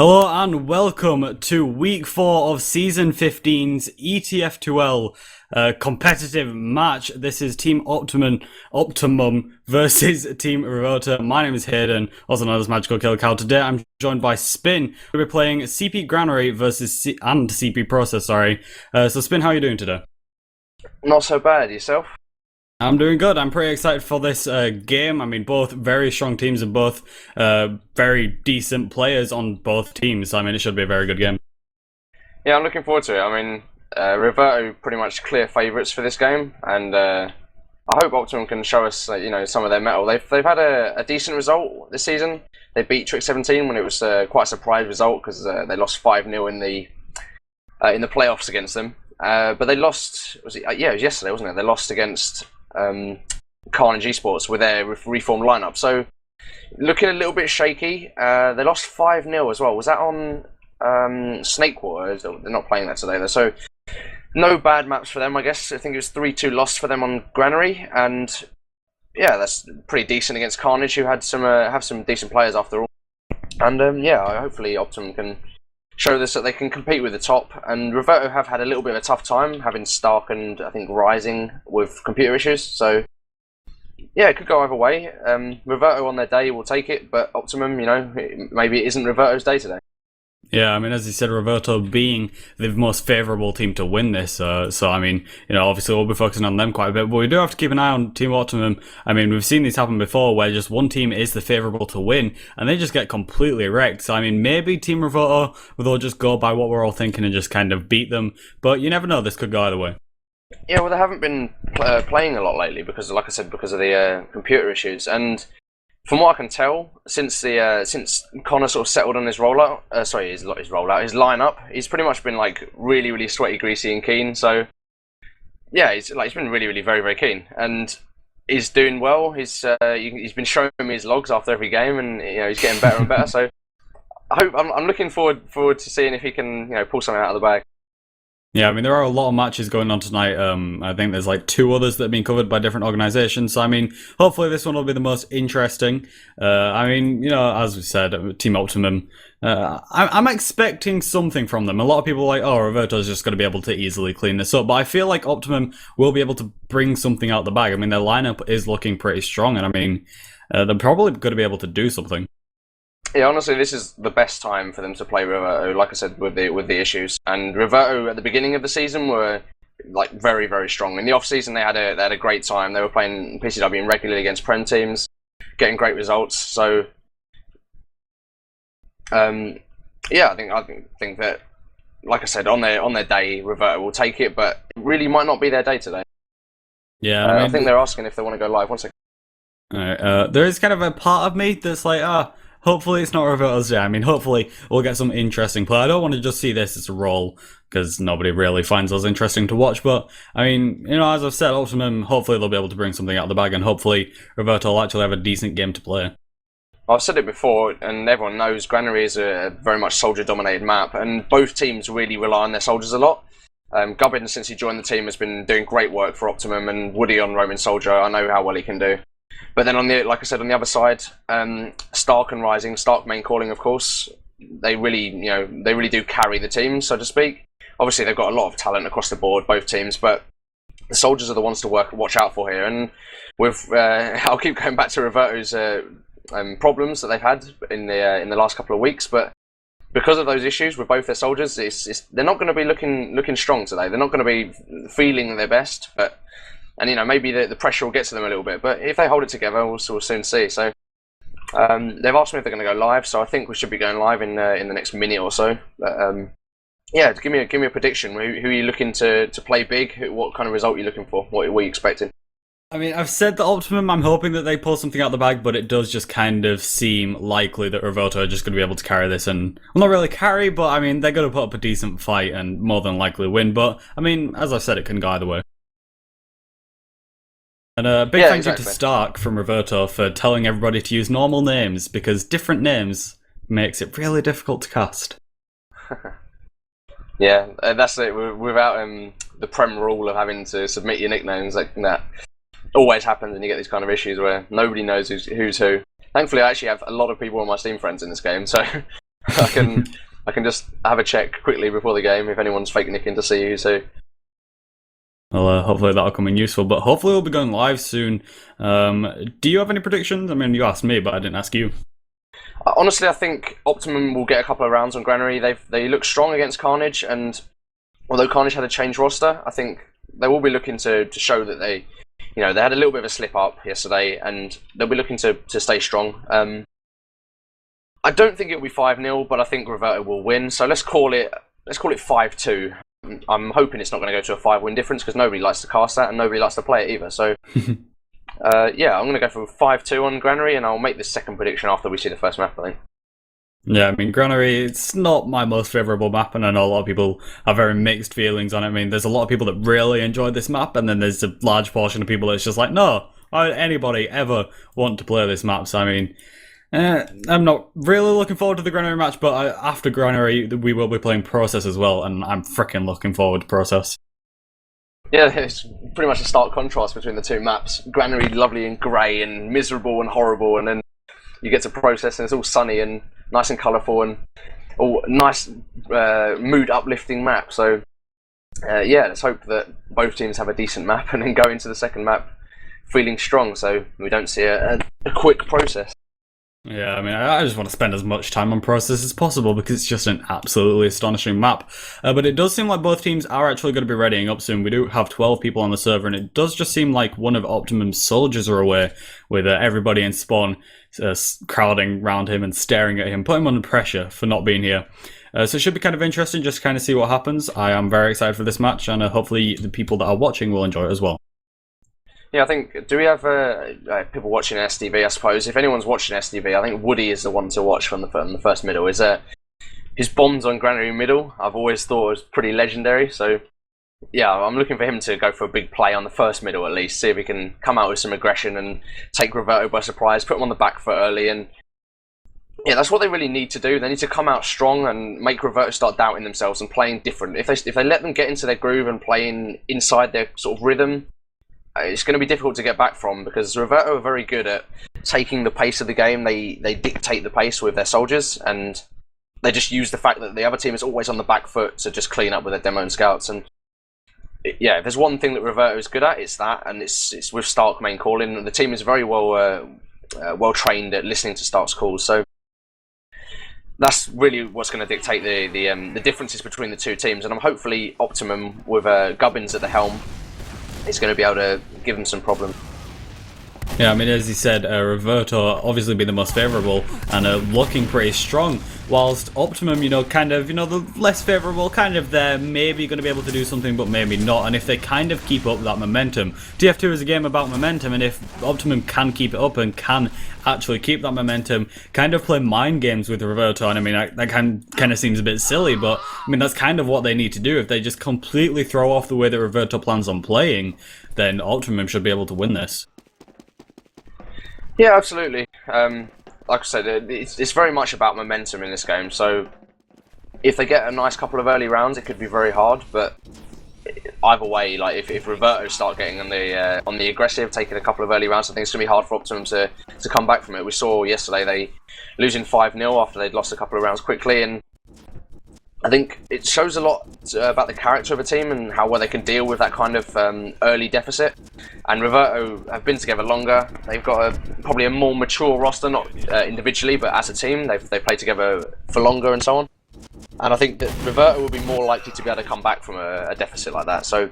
Hello and welcome to week 4 of season 15's ETF2L competitive match. This is Team Optimum versus Team Reverto. My name is Hayden, also known as Magical Killer Cow. Today I'm joined by Spin. We'll be playing CP Granary versus CP Process, sorry. So Spin, how are you doing today? Not so bad, yourself? I'm doing good. I'm pretty excited for this game. I mean, both very strong teams and both very decent players on both teams. I mean, it should be a very good game. Yeah, I'm looking forward to it. I mean, Reverto pretty much clear favourites for this game, and I hope Optimum can show us, some of their mettle. They've had a decent result this season. They beat Trick 17 when it was quite a surprise result because they lost 5-0 in the playoffs against them. But they lost. It was yesterday, wasn't it? They lost against Optimum Esports with their reformed lineup. So looking a little bit shaky. They lost 5-0 as well. Was that on Snakewater? They're not playing that today though. So no bad maps for them, I guess. I think it was 3-2 loss for them on Granary, and yeah, that's pretty decent against Carnage, who had have some decent players after all. And hopefully Optimum can show this that they can compete with the top. And Reverto have had a little bit of a tough time having Stark and I think Rising with computer issues. So yeah, it could go either way. Reverto on their day will take it, but Optimum, maybe it isn't Reverto's day today. Yeah, I mean, as you said, Reverto being the most favourable team to win this. So, I mean, obviously we'll be focusing on them quite a bit, but we do have to keep an eye on Team Optimum. I mean, we've seen this happen before where just one team is the favourable to win, and they just get completely wrecked. So, I mean, maybe Team Reverto will just go by what we're all thinking and just kind of beat them, but you never know, this could go either way. Yeah, well, they haven't been playing a lot lately because, like I said, because of the computer issues. And from what I can tell, since Connor sort of settled on his rollout, his lineup, he's pretty much been like really, really sweaty, greasy, and keen. So yeah, he's been really, really, very, very keen, and he's doing well. He's been showing me his logs after every game, and he's getting better and better. So I'm looking forward to seeing if he can pull something out of the bag. Yeah, I mean, there are a lot of matches going on tonight. I think there's like 2 others that have been covered by different organisations. So, I mean, hopefully this one will be the most interesting. I mean, as we said, Team Optimum, I'm expecting something from them. A lot of people are like, oh, Reverto's just going to be able to easily clean this up. But I feel like Optimum will be able to bring something out the bag. I mean, their lineup is looking pretty strong. And I mean, they're probably going to be able to do something. Yeah, honestly, this is the best time for them to play Reverto, like I said, with the issues. And Reverto at the beginning of the season were like very, very strong. In the off season, they had a great time. They were playing PCW regularly against Prem teams, getting great results. So, I think that, like I said, on their day, Reverto will take it, but it really might not be their day today. Yeah, I think they're asking if they want to go live. 1 second. All right, there is kind of a part of me that's like, hopefully it's not Reverto's day. I mean, hopefully we'll get some interesting play. I don't want to just see this as a roll, because nobody really finds us interesting to watch. But, I mean, as I've said, Optimum, hopefully they'll be able to bring something out of the bag, and hopefully Reverto will actually have a decent game to play. I've said it before, and everyone knows Granary is a very much soldier-dominated map, and both teams really rely on their soldiers a lot. Gubbin, since he joined the team, has been doing great work for Optimum, and Woody on Roman Soldier, I know how well he can do. But then like I said, on the other side, Stark and Rising, Stark main calling, of course, they really do carry the team, so to speak. Obviously, they've got a lot of talent across the board, both teams, but the soldiers are the ones to watch out for here. And with I'll keep going back to Reverto's problems that they've had in the last couple of weeks, but because of those issues with both their soldiers, they're not going to be looking strong today. They're not going to be feeling their best, and maybe the pressure will get to them a little bit, but if they hold it together, we'll soon see. So they've asked me if they're going to go live, so I think we should be going live in the next minute or so. But give me a prediction. Who are you looking to play big? What kind of result are you looking for? What are you expecting? I mean, I've said that Optimum, I'm hoping that they pull something out the bag, but it does just kind of seem likely that Reverto are just going to be able to carry this, and, well, not really carry, but I mean, they're going to put up a decent fight and more than likely win. But, I mean, as I've said, it can go either way. And a big thank you to Stark from Reverto for telling everybody to use normal names, because different names makes it really difficult to cast. Yeah, that's it. Without the Prem rule of having to submit your nicknames, like that always happens, and you get these kind of issues where nobody knows who's who. Thankfully, I actually have a lot of people on my Steam friends in this game, so I can just have a check quickly before the game if anyone's fake nicking to see who's who. Well, hopefully that'll come in useful, but hopefully we'll be going live soon. Do you have any predictions? I mean, you asked me, but I didn't ask you. Honestly, I think Optimum will get a couple of rounds on Granary. They look strong against Carnage, and although Carnage had a changed roster, I think they will be looking to show that they had a little bit of a slip up yesterday, and they'll be looking to stay strong. I don't think it'll be 5-0, but I think Reverto will win. So let's call it 5-2. I'm hoping it's not going to go to a 5-win difference because nobody likes to cast that and nobody likes to play it either. So yeah, I'm going to go for 5-2 on Granary, and I'll make this second prediction after we see the first map, I think. Yeah, I mean, Granary, it's not my most favourable map, and I know a lot of people have very mixed feelings on it. I mean, there's a lot of people that really enjoyed this map, and then there's a large portion of people that's just like, no, why would anybody ever want to play this map? So, I mean, I'm not really looking forward to the Granary match, but after Granary, we will be playing Process as well, and I'm freaking looking forward to Process. Yeah, it's pretty much a stark contrast between the two maps. Granary, lovely and grey and miserable and horrible, and then you get to Process and it's all sunny and nice and colourful and all nice mood uplifting map. So yeah, let's hope that both teams have a decent map and then go into the second map feeling strong, so we don't see a quick Process. Yeah, I mean, I just want to spend as much time on Process as possible because it's just an absolutely astonishing map. But it does seem like both teams are actually going to be readying up soon. We do have 12 people on the server, and it does just seem like one of Optimum's soldiers are away, with everybody in spawn crowding around him and staring at him, putting him under pressure for not being here. So it should be kind of interesting just to kind of see what happens. I am very excited for this match, and hopefully the people that are watching will enjoy it as well. Yeah, I think, do we have people watching SDV, I suppose? If anyone's watching SDV, I think Woody is the one to watch from the first middle. His bombs on Granary middle, I've always thought was pretty legendary. So, yeah, I'm looking for him to go for a big play on the first middle at least, see if he can come out with some aggression and take Reverto by surprise, put him on the back foot early. And yeah, that's what they really need to do. They need to come out strong and make Reverto start doubting themselves and playing different. If they let them get into their groove and playing inside their sort of rhythm, it's going to be difficult to get back from, because Reverto are very good at taking the pace of the game. They dictate the pace with their soldiers, and they just use the fact that the other team is always on the back foot to just clean up with their demo and scouts. And yeah, if there's one thing that Reverto is good at, it's that, and it's with Stark main calling. The team is very well trained at listening to Stark's calls, so that's really what's going to dictate the differences between the two teams. And I'm hopefully Optimum with Gubbins at the helm is going to be able to give them some problems. Yeah, I mean, as you said, Reverto obviously being the most favourable and looking pretty strong, whilst Optimum, kind of, the less favourable, kind of they're maybe going to be able to do something, but maybe not. And if they kind of keep up that momentum, TF2 is a game about momentum, and if Optimum can keep it up and can actually keep that momentum, kind of play mind games with Reverto, and I mean, that kind of seems a bit silly, but I mean, that's kind of what they need to do. If they just completely throw off the way that Reverto plans on playing, then Optimum should be able to win this. Yeah, absolutely. Like I said, it's very much about momentum in this game. So if they get a nice couple of early rounds, it could be very hard. But either way, like if Reverto start getting on the aggressive, taking a couple of early rounds, I think it's going to be hard for Optimum to come back from it. We saw yesterday they losing 5-0 after they'd lost a couple of rounds quickly, and I think it shows a lot about the character of a team and how well they can deal with that kind of early deficit. And Reverto have been together longer. They've got probably a more mature roster, not individually, but as a team. They've played together for longer and so on. And I think that Reverto will be more likely to be able to come back from a deficit like that. So,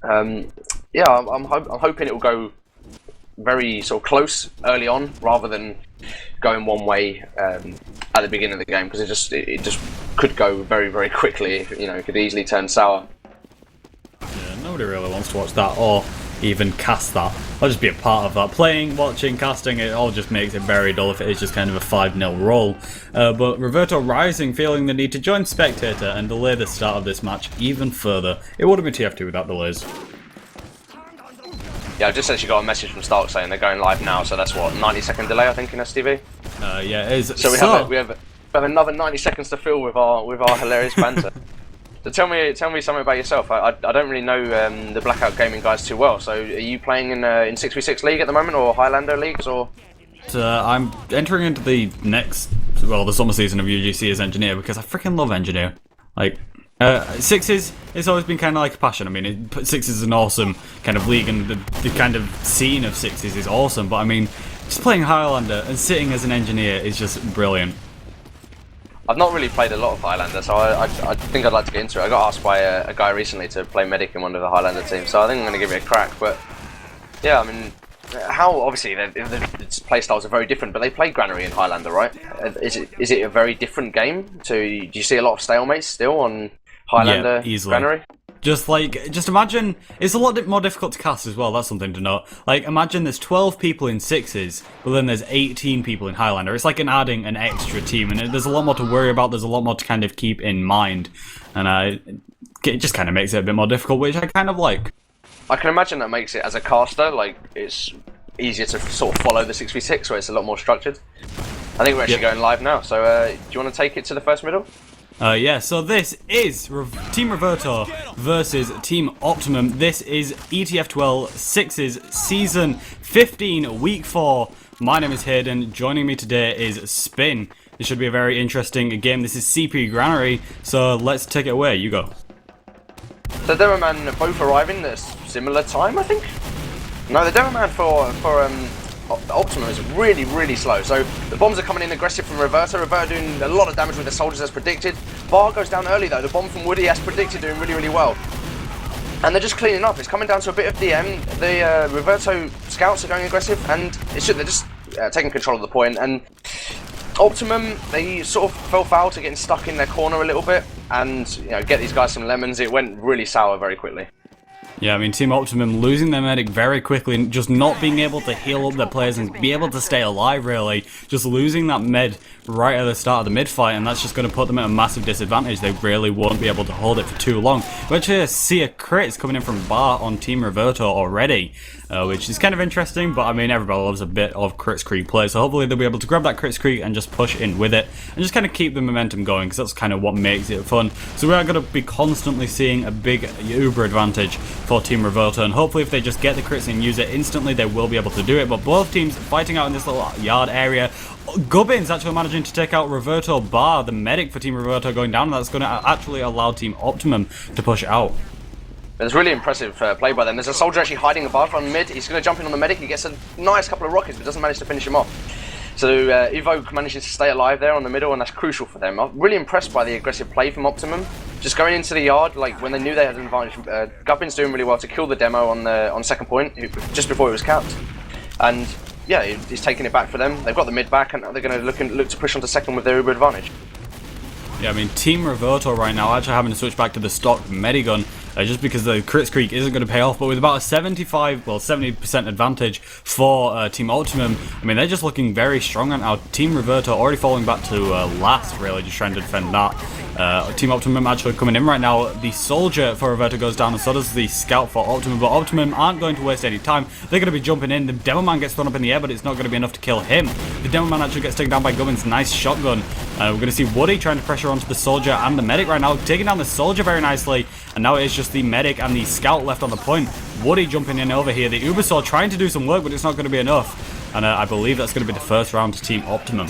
yeah, I'm hoping it will go very sort of close early on, rather than going one way at the beginning of the game, because it just could go very, very quickly. It could easily turn sour. Yeah, nobody really wants to watch that or even cast that. I'll just be a part of that. Playing, watching, casting, it all just makes it very dull if it is just kind of a 5-0 roll. But Reverto rising, feeling the need to join Spectator and delay the start of this match even further. It would have been TF2 without delays. Yeah, I just actually got a message from Stark saying they're going live now, so that's what, 90-second delay, I think, in STV. Yeah, it is. So we have another 90 seconds to fill with our hilarious banter. So tell me something about yourself. I don't really know the Blackout Gaming guys too well. So are you playing in 6v6 League at the moment, or Highlander Leagues, or? I'm entering into the next well, the summer season of UGC as Engineer, because I freaking love Engineer. Like, Sixes, it's always been kind of like a passion. I mean, Sixes is an awesome kind of league, and the kind of scene of Sixes is awesome, but I mean, just playing Highlander and sitting as an Engineer is just brilliant. I've not really played a lot of Highlander, so I think I'd like to get into it. I got asked by a guy recently to play Medic in one of the Highlander teams, so I think I'm going to give it a crack. But yeah, I mean, how obviously the playstyles are very different, but they play Granary in Highlander, right? Is it a very different game? Do you see a lot of stalemates still on Highlander, yeah, easily. Granary? Just imagine, it's a lot more difficult to cast as well, that's something to note. Like, imagine there's 12 people in Sixes, but then there's 18 people in Highlander. It's like adding an extra team, and there's a lot more to worry about, there's a lot more to kind of keep in mind. And it just kind of makes it a bit more difficult, which I kind of like. I can imagine that makes it, as a caster, like, it's easier to sort of follow the 6v6, where it's a lot more structured. I think we're actually going live now, so do you want to take it to the first middle? Yeah, so this is Team Reverto versus Team Optimum. This is ETF2L 6's Season 15, Week 4. My name is Hayden. Joining me today is Spin. This should be a very interesting game. This is CP Granary, so let's take it away. You go. The Demoman both arriving at a similar time, I think? No, the Demoman for Optimum is really, really slow. So the bombs are coming in aggressive from Reverto. Reverto doing a lot of damage with the soldiers as predicted. Bar goes down early though. The bomb from Woody as predicted doing really, really well. And they're just cleaning up. It's coming down to a bit of DM. The Reverto scouts are going aggressive, and they're just taking control of the point. And Optimum, they sort of fell foul to getting stuck in their corner a little bit, and get these guys some lemons. It went really sour very quickly. Yeah, I mean, Team Optimum losing their medic very quickly and just not being able to heal up their players and be able to stay alive, really. Just losing that med right at the start of the mid-fight, and that's just going to put them at a massive disadvantage. They really won't be able to hold it for too long. We actually see a crits coming in from Bar on Team Reverto already, which is kind of interesting, but I mean, everybody loves a bit of crits creep play, so hopefully they'll be able to grab that crits creep and just push in with it, and just kind of keep the momentum going, because that's kind of what makes it fun. So we are going to be constantly seeing a big Uber advantage for Team Reverto, and hopefully if they just get the crits and use it instantly, they will be able to do it. But both teams fighting out in this little yard area. Gubbins actually managing to take out Reverto Bar, the medic for Team Reverto going down, and that's going to actually allow Team Optimum to push out. It's really impressive play by them. There's a soldier actually hiding above on mid. He's going to jump in on the medic. He gets a nice couple of rockets, but doesn't manage to finish him off. So Evo manages to stay alive there on the middle, and that's crucial for them. I'm really impressed by the aggressive play from Optimum. Just going into the yard, like when they knew they had an advantage. Gubbin's doing really well to kill the demo on second point, just before it was capped. And yeah, he's taking it back for them. They've got the mid back, and they're going to look to push onto second with their Uber advantage. Yeah, I mean, Team Reverto right now actually having to switch back to the stock Medigun, just because the crits creek isn't going to pay off, but with about a 70% advantage for Team Optimum, I mean, they're just looking very strong right now. Team Reverto already falling back to last, really, just trying to defend that. Team Optimum actually coming in right now. The soldier for Reverto goes down, and so does the scout for Optimum, but Optimum aren't going to waste any time. They're going to be jumping in. The Demo Man gets thrown up in the air, but it's not going to be enough to kill him. The Demo Man actually gets taken down by Gubbin's nice shotgun. We're going to see Woody trying to pressure onto the soldier and the medic right now, taking down the soldier very nicely, and now it is just the medic and the scout left on the point. Woody jumping in over here. The Ubersaw trying to do some work, but it's not going to be enough, and I believe that's going to be the first round to Team Optimum.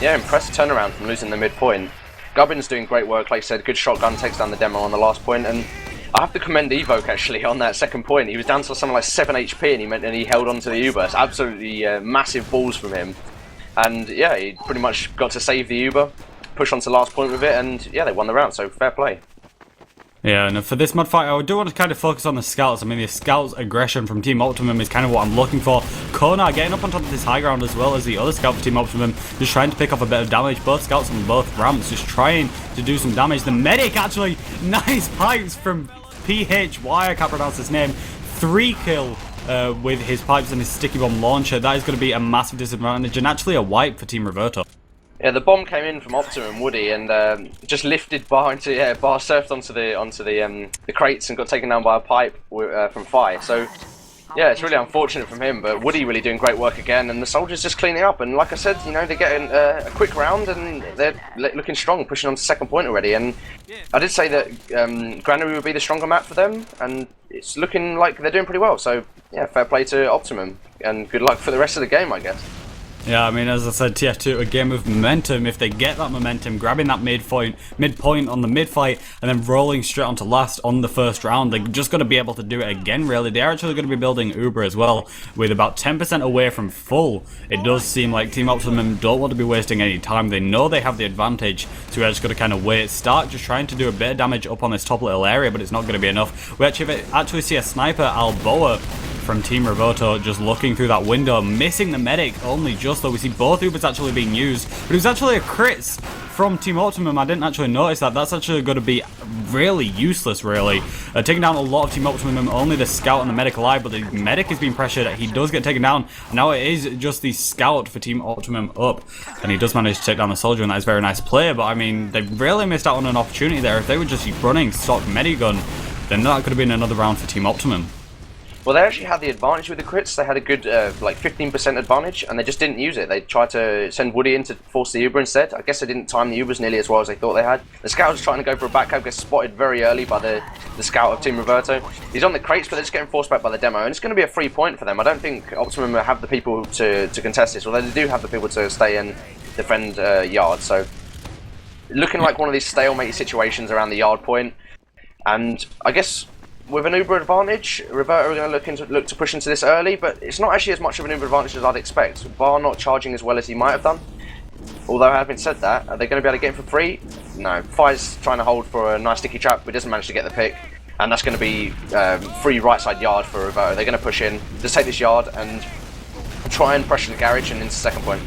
Yeah, impressive turnaround from losing the mid point. Gubbin's doing great work, like I said, good shotgun, takes down the demo on the last point, and I have to commend Evoke actually on that second point. He was down to something like 7 HP and he held on to the Uber. It's absolutely massive balls from him. And yeah, he pretty much got to save the Uber, push on to last point with it, and yeah, they won the round, so fair play. Yeah, and for this mud fight, I do want to kind of focus on the scouts. I mean, the scouts' aggression from Team Optimum is kind of what I'm looking for. Kona getting up on top of this high ground as well as the other scout for Team Optimum, just trying to pick off a bit of damage. Both scouts on both ramps just trying to do some damage. The medic actually, nice pipes from PHY, I can't pronounce his name. 3 kill with his pipes and his sticky bomb launcher. That is going to be a massive disadvantage and actually a wipe for Team Reverto. Yeah, the bomb came in from Optimum Woody and just lifted Bar into Bar surfed onto the crates and got taken down by a pipe from Fi. So yeah, it's really unfortunate from him, but Woody really doing great work again, and the soldiers just cleaning up. And like I said, they're getting a quick round and they're looking strong, pushing on to second point already. And I did say that Granary would be the stronger map for them, and it's looking like they're doing pretty well. So yeah, fair play to Optimum, and good luck for the rest of the game, I guess. Yeah, I mean, as I said, TF2, a game of momentum. If they get that momentum, grabbing that midpoint on the mid-fight, and then rolling straight onto last on the first round, they're just going to be able to do it again, really. They're actually going to be building Uber as well, with about 10% away from full. It does seem like Team Optimum don't want to be wasting any time. They know they have the advantage, so we're just going to kind of wait. Start just trying to do a bit of damage up on this top little area, but it's not going to be enough. We actually see a sniper, Alboa, from Team Reverto just looking through that window, missing the medic only just though. We see both Ubers actually being used, but it was actually a crits from Team Optimum. I didn't actually notice that. That's actually going to be really useless, really. Taking down a lot of Team Optimum, only the scout and the medic alive, but the medic is being pressured. He does get taken down. Now it is just the scout for Team Optimum up, and he does manage to take down the soldier, and that is very nice play, but I mean, they really missed out on an opportunity there. If they were just running stock medigun, then that could have been another round for Team Optimum. Well, they actually had the advantage with the crits. They had a good, like 15% advantage, and they just didn't use it. They tried to send Woody in to force the Uber instead. I guess they didn't time the Ubers nearly as well as they thought they had. The scout was trying to go for a back cab, gets spotted very early by the scout of Team Reverto. He's on the crates, but they're just getting forced back by the demo, and it's going to be a free point for them. I don't think Optimum have the people to contest this, although they do have the people to stay and defend yard. So, looking like one of these stalemate situations around the yard point, and I guess with an Uber advantage, Reverto are going to look to push into this early, but it's not actually as much of an Uber advantage as I'd expect. Bar not charging as well as he might have done. Although, having said that, are they going to be able to get him for free? No. Fi's trying to hold for a nice sticky trap, but doesn't manage to get the pick. And that's going to be free right side yard for Reverto. They're going to push in, just take this yard and try and pressure the garage and into second point.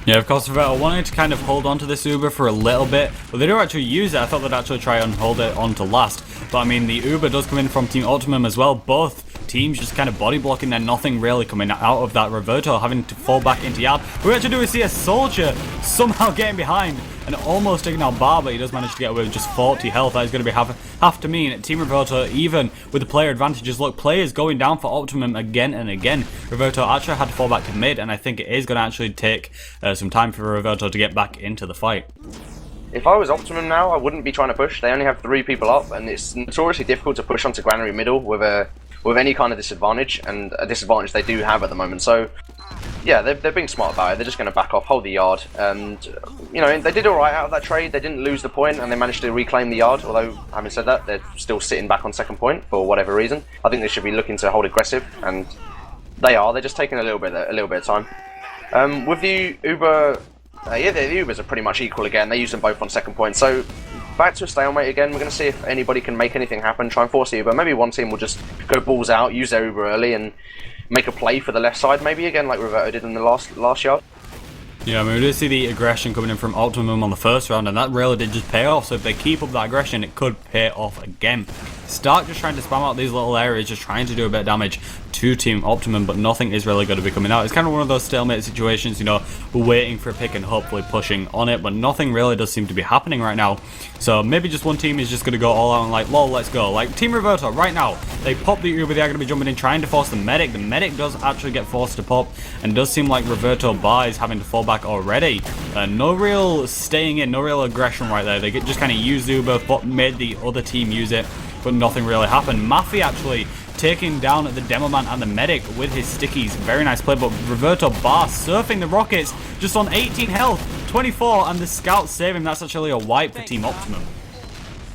Yeah, of course, Reverto wanted to kind of hold on to this Uber for a little bit, but they do actually use it. I thought they'd actually try and hold it on to last. But I mean, the Uber does come in from Team Optimum as well. Both teams just kind of body blocking there, nothing really coming out of that. Reverto having to fall back into yard. We actually do see a soldier somehow getting behind and almost taking out Bar, but he does manage to get away with just 40 health. That is going to be have to mean Team Reverto, even with the player advantages. Look, players going down for Optimum again and again. Reverto actually had to fall back to mid, and I think it is going to actually take some time for Reverto to get back into the fight. If I was Optimum now, I wouldn't be trying to push. They only have 3 people up, and it's notoriously difficult to push onto Granary middle with any kind of disadvantage, and a disadvantage they do have at the moment. So, yeah, they're being smart about it. They're just going to back off, hold the yard, and, you know, they did alright out of that trade. They didn't lose the point, and they managed to reclaim the yard, although, having said that, they're still sitting back on second point for whatever reason. I think they should be looking to hold aggressive, and they are. They're just taking a little bit of time. With the Uber... yeah, the Ubers are pretty much equal again. They use them both on second point. So, back to a stalemate again. We're going to see if anybody can make anything happen, try and force the Uber. Maybe one team will just go balls out, use their Uber early, and make a play for the left side, maybe again, like Reverto did in the last yard. Yeah, I mean, we did see the aggression coming in from Optimum on the first round, and that really did just pay off. So if they keep up that aggression, it could pay off again. Stark just trying to spam out these little areas, just trying to do a bit of damage to Team Optimum, but nothing is really going to be coming out. It's kind of one of those stalemate situations, you know, we're waiting for a pick and hopefully pushing on it, but nothing really does seem to be happening right now. So maybe just one team is just going to go all out and like, lol, let's go. Like Team Reverto right now, they pop the Uber, they are going to be jumping in, trying to force the medic. The medic does actually get forced to pop, and does seem like Reverto Bar is having to fall back already. No real staying in, no real aggression right there. They just kind of used the Uber, but made the other team use it, but nothing really happened. Maffy actually taking down the Demo Man and the medic with his stickies. Very nice play, but Reverto Bar surfing the rockets just on 18 health, 24, and the scout save him. That's actually a wipe for Team Optimum.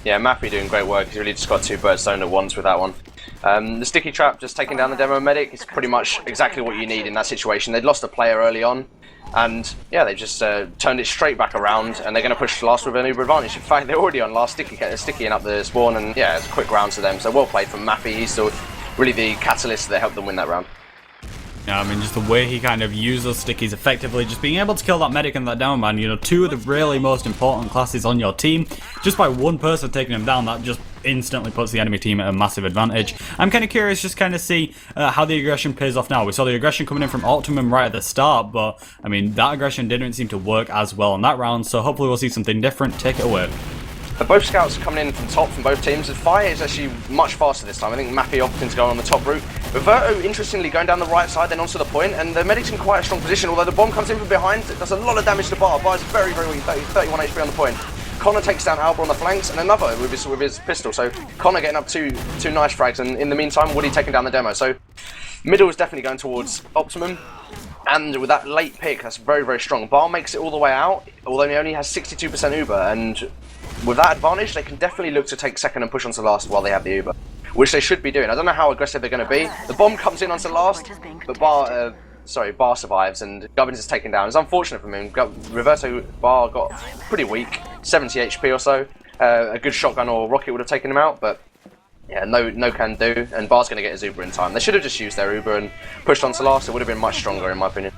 Yeah, Maffy doing great work. He's really just got 2 birds thrown at once with that one. The sticky trap just taking down the Demo Medic is pretty much exactly what you need in that situation. They'd lost a player early on, and yeah, they just turned it straight back around, and they're going to push last with an Uber advantage. In fact, they're already on last, stickying up the spawn, and yeah, it's a quick round to them. So well played from Maffy. He's still really the catalyst that helped them win that round. Yeah, I mean, just the way he kind of used those stickies effectively, just being able to kill that medic and that down man, you know, 2 of the really most important classes on your team, just by one person taking him down, that just instantly puts the enemy team at a massive advantage. I'm kind of curious just kind of see how the aggression pays off now. We saw the aggression coming in from Optimum right at the start, but I mean, that aggression didn't seem to work as well in that round, so hopefully we'll see something different. Take it away. Both scouts are coming in from top from both teams. The fire is actually much faster this time. I think Mappy Opton's going on the top route. Reverto, interestingly, going down the right side, then onto the point, and the medic's in quite a strong position, although the bomb comes in from behind. It does a lot of damage to Bar. Bar's very, very weak, 31 HP on the point. Connor takes down Alba on the flanks, and another with his pistol. So Connor getting up two nice frags, and in the meantime, Woody taking down the Demo. So middle is definitely going towards Optimum. And with that late pick, that's very, very strong. Bar makes it all the way out, although he only has 62% Uber, and with that advantage, they can definitely look to take second and push onto last while they have the Uber, which they should be doing. I don't know how aggressive they're going to be. The bomb comes in onto last, but Bar survives, and Gubbins is taken down. It's unfortunate for him. Reverto Bar got pretty weak, 70 HP or so. A good shotgun or rocket would have taken him out, but yeah, no can do, and Bar's going to get his Uber in time. They should have just used their Uber and pushed on to last. It would have been much stronger, in my opinion.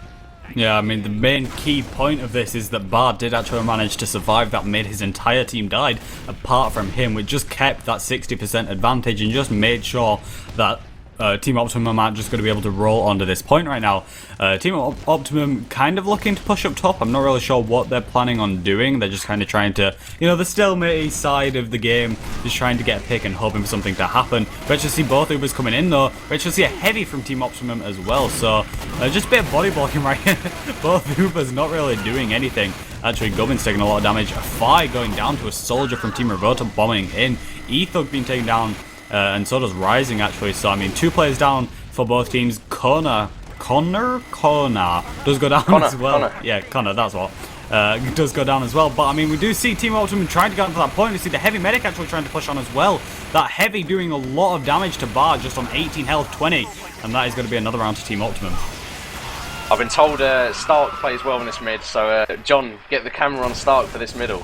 Yeah, I mean, the main key point of this is that Bar did actually manage to survive that mid. His entire team died, apart from him, which just kept that 60% advantage and just made sure that Team Optimum aren't just going to be able to roll onto this point right now. Team Optimum kind of looking to push up top. I'm not really sure what they're planning on doing. They're just kind of trying to, you know, the stalemate side of the game, just trying to get a pick and hoping for something to happen. We actually see both Ubers coming in though. We actually see a heavy from Team Optimum as well, so just a bit of body blocking right here. Both Ubers not really doing anything. Actually, Gubbins taking a lot of damage. A Fi going down to a soldier from Team Reverto bombing in. Ethug being taken down. And so does Rising, actually. So, I mean, 2 players down for both teams. Connor does go down as well. Yeah, Connor, that's what. Does go down as well. But, I mean, we do see Team Optimum trying to get onto that point. We see the Heavy Medic actually trying to push on as well. That Heavy doing a lot of damage to Bar, just on 18 health, 20. And that is going to be another round to Team Optimum. I've been told Stark plays well in this mid, so John, get the camera on Stark for this middle.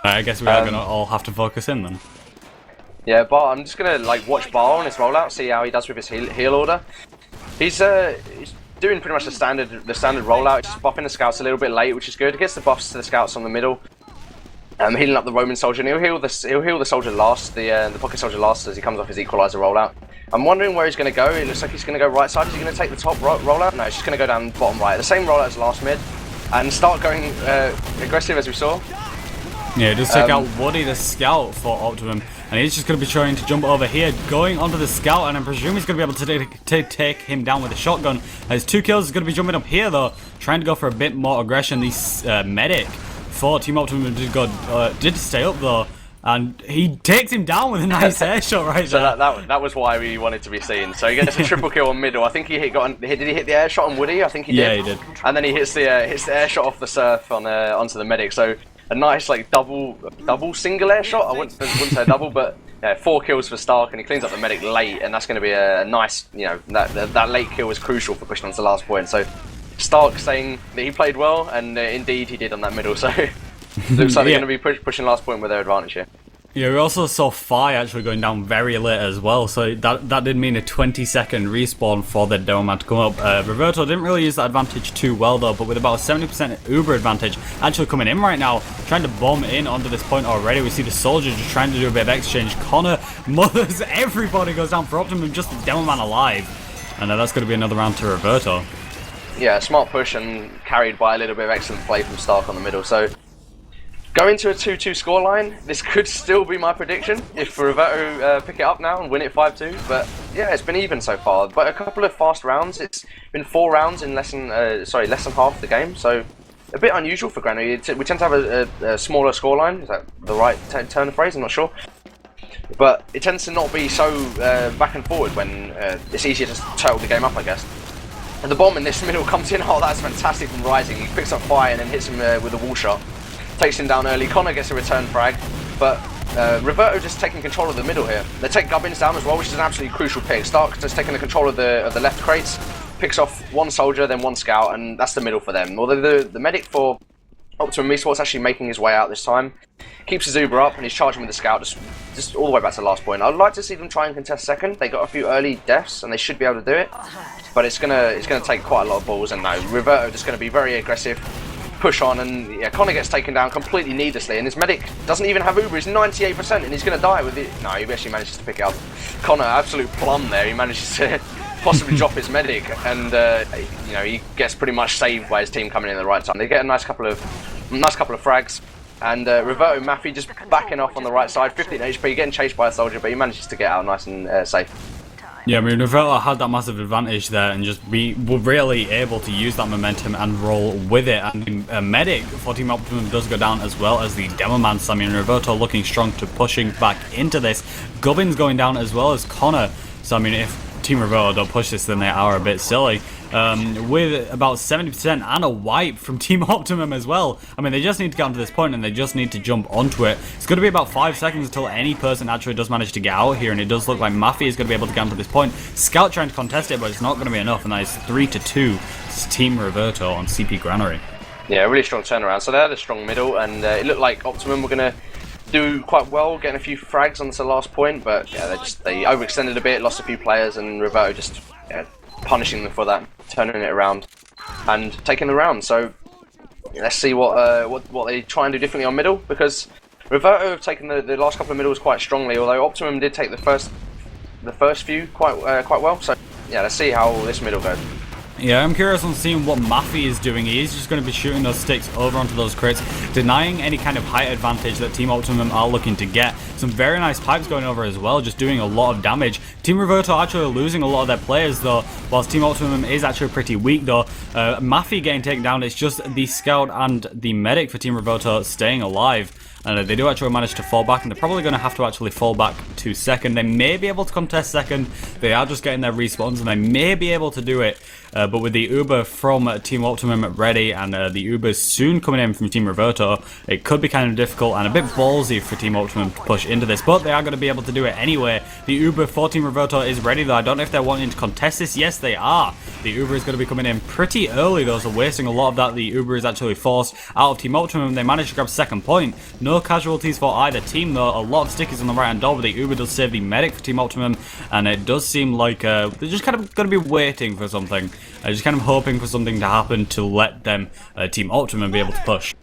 I guess we are going to all have to focus in then. Yeah, Bar, I'm just going to like watch Bar on his rollout, see how he does with his heal order. He's doing pretty much the standard rollout, just buffing the scouts a little bit late, which is good. He gets the buffs to the scouts on the middle, healing up the Roman soldier, and he'll heal the soldier last, the pocket soldier last as he comes off his equalizer rollout. I'm wondering where he's going to go. It looks like he's going to go right side. Is he going to take the top rollout? No, he's just going to go down bottom right. The same rollout as last mid, and start going aggressive as we saw. Yeah, just take out Woody the scout for Optimum, and he's just going to be trying to jump over here, going onto the scout, and I presume he's going to be able to take him down with a shotgun. His 2 kills is going to be jumping up here though, trying to go for a bit more aggression. The medic for Team Optimum did stay up though, and he takes him down with a nice air shot right there. So that was why we wanted to be seen. So he gets a triple kill on middle. I think did he hit the air shot on Woody? I think he did. Yeah, he did. And then he hits the air shot off the surf on onto the medic. So a nice like double single air shot. I wouldn't say double, but yeah, 4 kills for Stark, and he cleans up the medic late, and that's going to be a nice, you know, that late kill was crucial for pushing on to the last point. So Stark saying that he played well, and indeed he did on that middle. So looks like they're going to be pushing last point with their advantage here. Yeah, we also saw Fi actually going down very late as well, so that did mean a 20-second respawn for the Demoman to come up. Reverto didn't really use that advantage too well though, but with about a 70% Uber advantage actually coming in right now, trying to bomb in onto this point already. We see the soldier just trying to do a bit of exchange. Connor mothers everybody, goes down for Optimum, just the Demoman alive. And that's going to be another round to Reverto. Yeah, smart push and carried by a little bit of excellent play from Stark on the middle. So going to a 2-2 scoreline, this could still be my prediction if Reverto pick it up now and win it 5-2. But yeah, it's been even so far. But a couple of fast rounds. It's been 4 rounds in less than half the game. So a bit unusual for Granny. We tend to have a smaller scoreline. Is that the right turn of phrase? I'm not sure. But it tends to not be so back and forward when it's easier to turtle the game up, I guess. And the bomb in this middle comes in. Oh, that's fantastic from Rising. He picks up fire and then hits him with a wall shot. Takes him down early. Connor gets a return frag, but Reverto just taking control of the middle here. They take Gubbins down as well, which is an absolutely crucial pick. Stark just taking the control of the left crates, picks off 1 soldier, then 1 scout, and that's the middle for them. Although the medic for Optimum Esports actually making his way out this time, keeps his Uber up, and he's charging with the scout just all the way back to the last point. I'd like to see them try and contest second. They got a few early deaths, and they should be able to do it, but it's gonna take quite a lot of balls. And no, Reverto just going to be very aggressive. Push on, and yeah, Connor gets taken down completely needlessly, and his medic doesn't even have Uber. He's 98% and he's going to die with it. No, he actually manages to pick it up. Connor, absolute plum there. He manages to possibly drop his medic, and you know, he gets pretty much saved by his team coming in at the right time. They get a nice couple of frags, and Reverto Maffey just backing off on the right side, 15 HP, getting chased by a soldier, but he manages to get out nice and safe. Yeah, I mean, Reverto had that massive advantage there and just were really able to use that momentum and roll with it. And the medic for Team Optimum does go down as well as the Demoman. So, I mean, Reverto looking strong to pushing back into this. Gubbins going down as well as Connor. So, I mean, if Team Reverto don't push this, then they are a bit silly. With about 70% and a wipe from Team Optimum as well. I mean, they just need to get onto this point and they just need to jump onto it. It's going to be about 5 seconds until any person actually does manage to get out here, and it does look like Maffy is going to be able to get onto this point. Scout trying to contest it, but it's not going to be enough, and that is 3-2. It's Team Reverto on CP Granary. Yeah, really strong turnaround. So they had a strong middle, and it looked like Optimum were going to do quite well, getting a few frags onto the last point, but yeah, they overextended a bit, lost a few players, and Reverto just punishing them for that, turning it around and taking the round. So let's see what they try and do differently on middle, because Reverto have taken the last couple of middles quite strongly, although Optimum did take the first few quite well. So yeah, let's see how this middle goes. Yeah, I'm curious on seeing what Maffy is doing. He's just going to be shooting those sticks over onto those crates, denying any kind of height advantage that Team Optimum are looking to get. Some very nice pipes going over as well, just doing a lot of damage. Team Reverto actually losing a lot of their players though, whilst Team Optimum is actually pretty weak though. Maffy getting taken down, it's just the scout and the medic for Team Reverto staying alive. And they do actually manage to fall back, and they're probably going to have to actually fall back to second. They may be able to contest second. They are just getting their respawns, and they may be able to do it. But with the Uber from Team Optimum ready, and the Uber soon coming in from Team Reverto, it could be kind of difficult and a bit ballsy for Team Optimum to push into this. But they are going to be able to do it anyway. The Uber for Team Reverto is ready though. I don't know if they're wanting to contest this. Yes, they are. The Uber is going to be coming in pretty early though, so wasting a lot of that. The Uber is actually forced out of Team Optimum. They managed to grab second point. No casualties for either team though. A lot of stickies on the right hand door, but the Uber does save the medic for Team Optimum, and it does seem like they're just kind of going to be waiting for something. Just kind of hoping for something to happen to let them, Team Optimum, be able to push.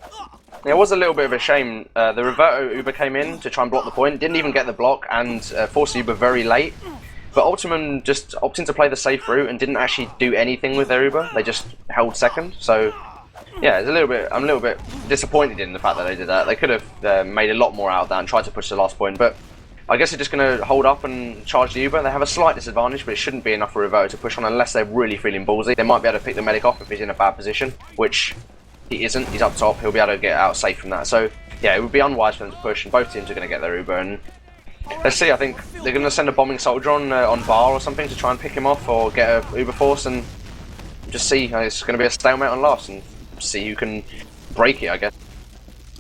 Yeah, it was a little bit of a shame. The Reverto Uber came in to try and block the point, didn't even get the block, and forced the Uber very late. But Optimum just opted to play the safe route and didn't actually do anything with their Uber. They just held second. So yeah, I'm a little bit disappointed in the fact that they did that. They could have made a lot more out of that and tried to push the last point, but I guess they're just going to hold up and charge the Uber. They have a slight disadvantage, but it shouldn't be enough for Reverto to push on unless they're really feeling ballsy. They might be able to pick the medic off if he's in a bad position, which he isn't. He's up top. He'll be able to get out safe from that. So yeah, it would be unwise for them to push, and both teams are going to get their Uber. And let's see, I think they're going to send a bombing soldier on bar or something to try and pick him off, or get a Uber force, and just see. It's going to be a stalemate on last, and see who can break it, I guess.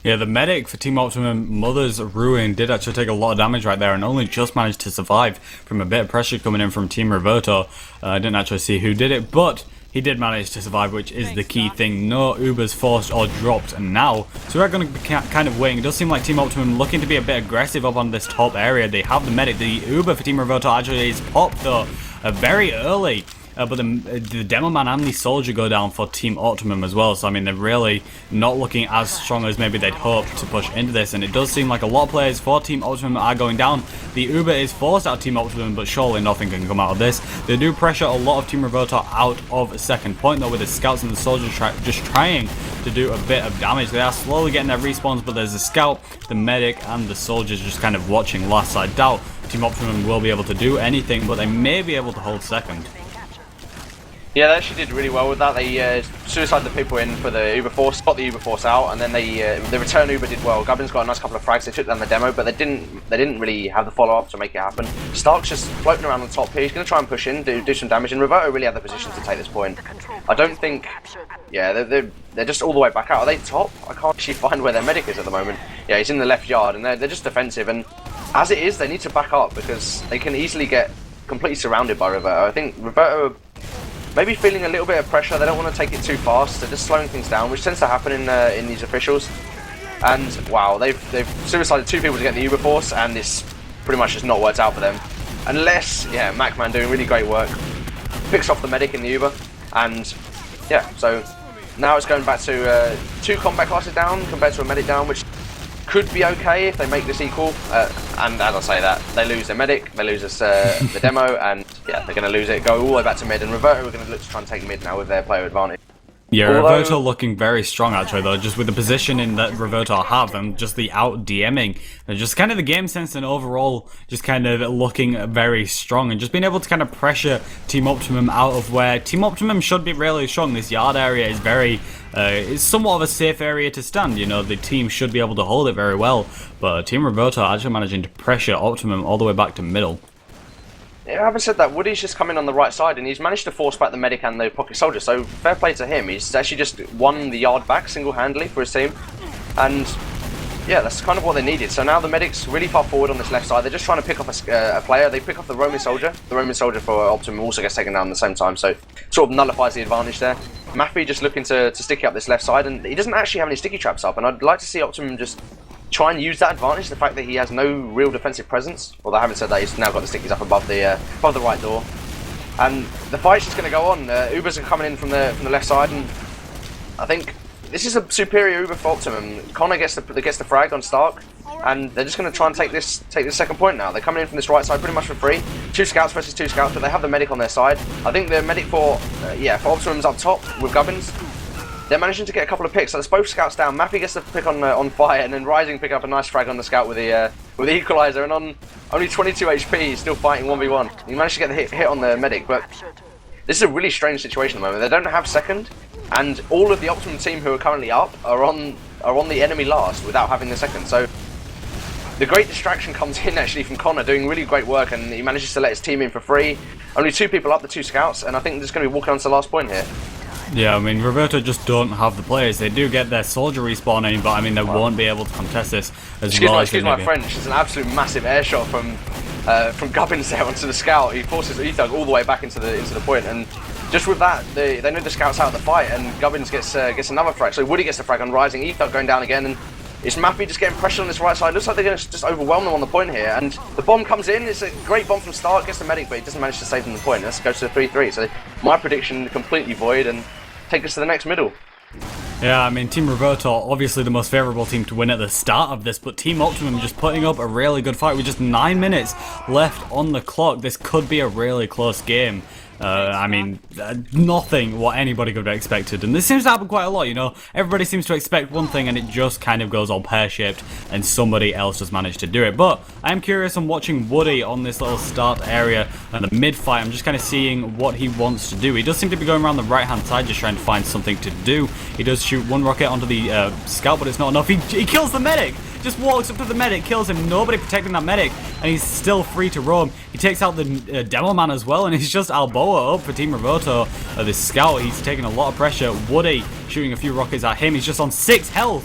Yeah, the medic for Team Optimum, Mother's Ruin, did actually take a lot of damage right there and only just managed to survive from a bit of pressure coming in from Team Reverto. I didn't actually see who did it, but he did manage to survive, which is the key thing. No Ubers forced or dropped now. So we're going to be kind of waiting. It does seem like Team Optimum looking to be a bit aggressive up on this top area. They have the medic. The Uber for Team Reverto actually is popped though very early. But the Demo Man and the Soldier go down for Team Optimum as well, so I mean they're really not looking as strong as maybe they'd hoped to push into this, and it does seem like a lot of players for Team Optimum are going down. The Uber is forced out of Team Optimum, but surely nothing can come out of this. They do pressure a lot of Team Reverto out of second point though, with the Scouts and the Soldiers just trying to do a bit of damage. They are slowly getting their respawns, but there's the Scout, the Medic, and the Soldiers just kind of watching last. I doubt Team Optimum will be able to do anything, but they may be able to hold second. Yeah, they actually did really well with that. They suicided the people in for the Uber Force, got the Uber Force out, and then the return Uber did well. Gublin's got a nice couple of frags. They took down the demo, but they didn't really have the follow-up to make it happen. Stark's just floating around on top here. He's going to try and push in, do some damage, and Reverto really had the position to take this point. I don't think... Yeah, they're just all the way back out. Are they top? I can't actually find where their medic is at the moment. Yeah, he's in the left yard, and they're just defensive, and as it is, they need to back up because they can easily get completely surrounded by Reverto. I think Reverto maybe feeling a little bit of pressure. They don't want to take it too fast. They're just slowing things down, which tends to happen in these officials. And wow, they've suicided two people to get the Uber Force, and it's pretty much just not worked out for them. Unless, yeah, MacMan doing really great work, picks off the medic in the Uber, and yeah, so now it's going back to 2 combat classes down compared to a medic down, which could be okay if they make this equal. And as I say that, they lose their medic, they lose us the demo, and yeah, they're going to lose it, go all the way back to mid, and Reverto are going to look to try and take mid now with their player advantage. Yeah, Reverto looking very strong actually though, just with the positioning that Reverto have and just the out DMing and just kind of the game sense and overall just kind of looking very strong and just being able to kind of pressure Team Optimum out of where Team Optimum should be really strong. This yard area is very, it's somewhat of a safe area to stand, you know, the team should be able to hold it very well, but Team Reverto actually managing to pressure Optimum all the way back to middle. having said that, Woody's just come in on the right side and he's managed to force back the medic and the pocket soldier. So fair play to him. He's actually just won the yard back single-handedly for his team. And yeah, that's kind of what they needed. So now the medic's really far forward on this left side. They're just trying to pick off a player. They pick off the Roman soldier. The Roman soldier for Optimum also gets taken down at the same time. So sort of nullifies the advantage there. Maffy just looking to sticky up this left side. And he doesn't actually have any sticky traps up. And I'd like to see Optimum just try and use that advantage, the fact that he has no real defensive presence. Although having said that, he's now got the stickies up above the right door, and the fight's just going to go on. Ubers are coming in from the left side, and I think this is a superior Uber for Optimum. Connor gets the frag on Stark, and they're just going to try and take this second point now. They're coming in from this right side pretty much for free. 2 scouts versus 2 scouts, but they have the medic on their side. I think the medic for Optimum's up top with Gubbins. They're managing to get a couple of picks. So there's both scouts down. Maffy gets the pick on fire, and then Rising pick up a nice frag on the scout with the equalizer. And on only 22 HP, he's still fighting 1v1. He managed to get the hit on the medic, but this is a really strange situation at the moment. They don't have second, and all of the Optimum team who are currently up are on the enemy last without having the second. So the great distraction comes in actually from Connor doing really great work, and he manages to let his team in for free. Only 2 people up, the 2 scouts, and I think they're just going to be walking on to the last point here. Yeah, I mean, Reverto just don't have the players. They do get their soldier respawning, but I mean, they won't be able to contest this as well. Excuse my French. It's an absolute massive air shot from Gubbins there onto the scout. He forces Ethug all the way back into the point, and just with that, they know the scout's out of the fight, and Gubbins gets another frag. So Woody gets the frag on Rising, Ethug going down again, and it's Maffy just getting pressure on this right side. Looks like they're going to just overwhelm them on the point here, and the bomb comes in. It's a great bomb from Stark, gets the medic, but he doesn't manage to save them the point. Let's go to the 3-3. So my prediction completely void, and take us to the next middle. Yeah, I mean, Team Reverto, obviously the most favourable team to win at the start of this, but Team Optimum just putting up a really good fight with just 9 minutes left on the clock. This could be a really close game. I mean, nothing what anybody could have expected, and this seems to happen quite a lot, you know. Everybody seems to expect one thing and it just kind of goes all pear-shaped and somebody else just managed to do it. But I'm curious on watching Woody on this little start area and the mid-fight. I'm just kind of seeing what he wants to do. He does seem to be going around the right-hand side just trying to find something to do. He does shoot 1 rocket onto the scout, but it's not enough. He kills the medic! Just walks up to the medic, kills him, nobody protecting that medic, and he's still free to roam. He takes out the demo man as well, and he's just Alboa up for Team Reverto. This scout, he's taking a lot of pressure. Woody shooting a few rockets at him, he's just on 6 health,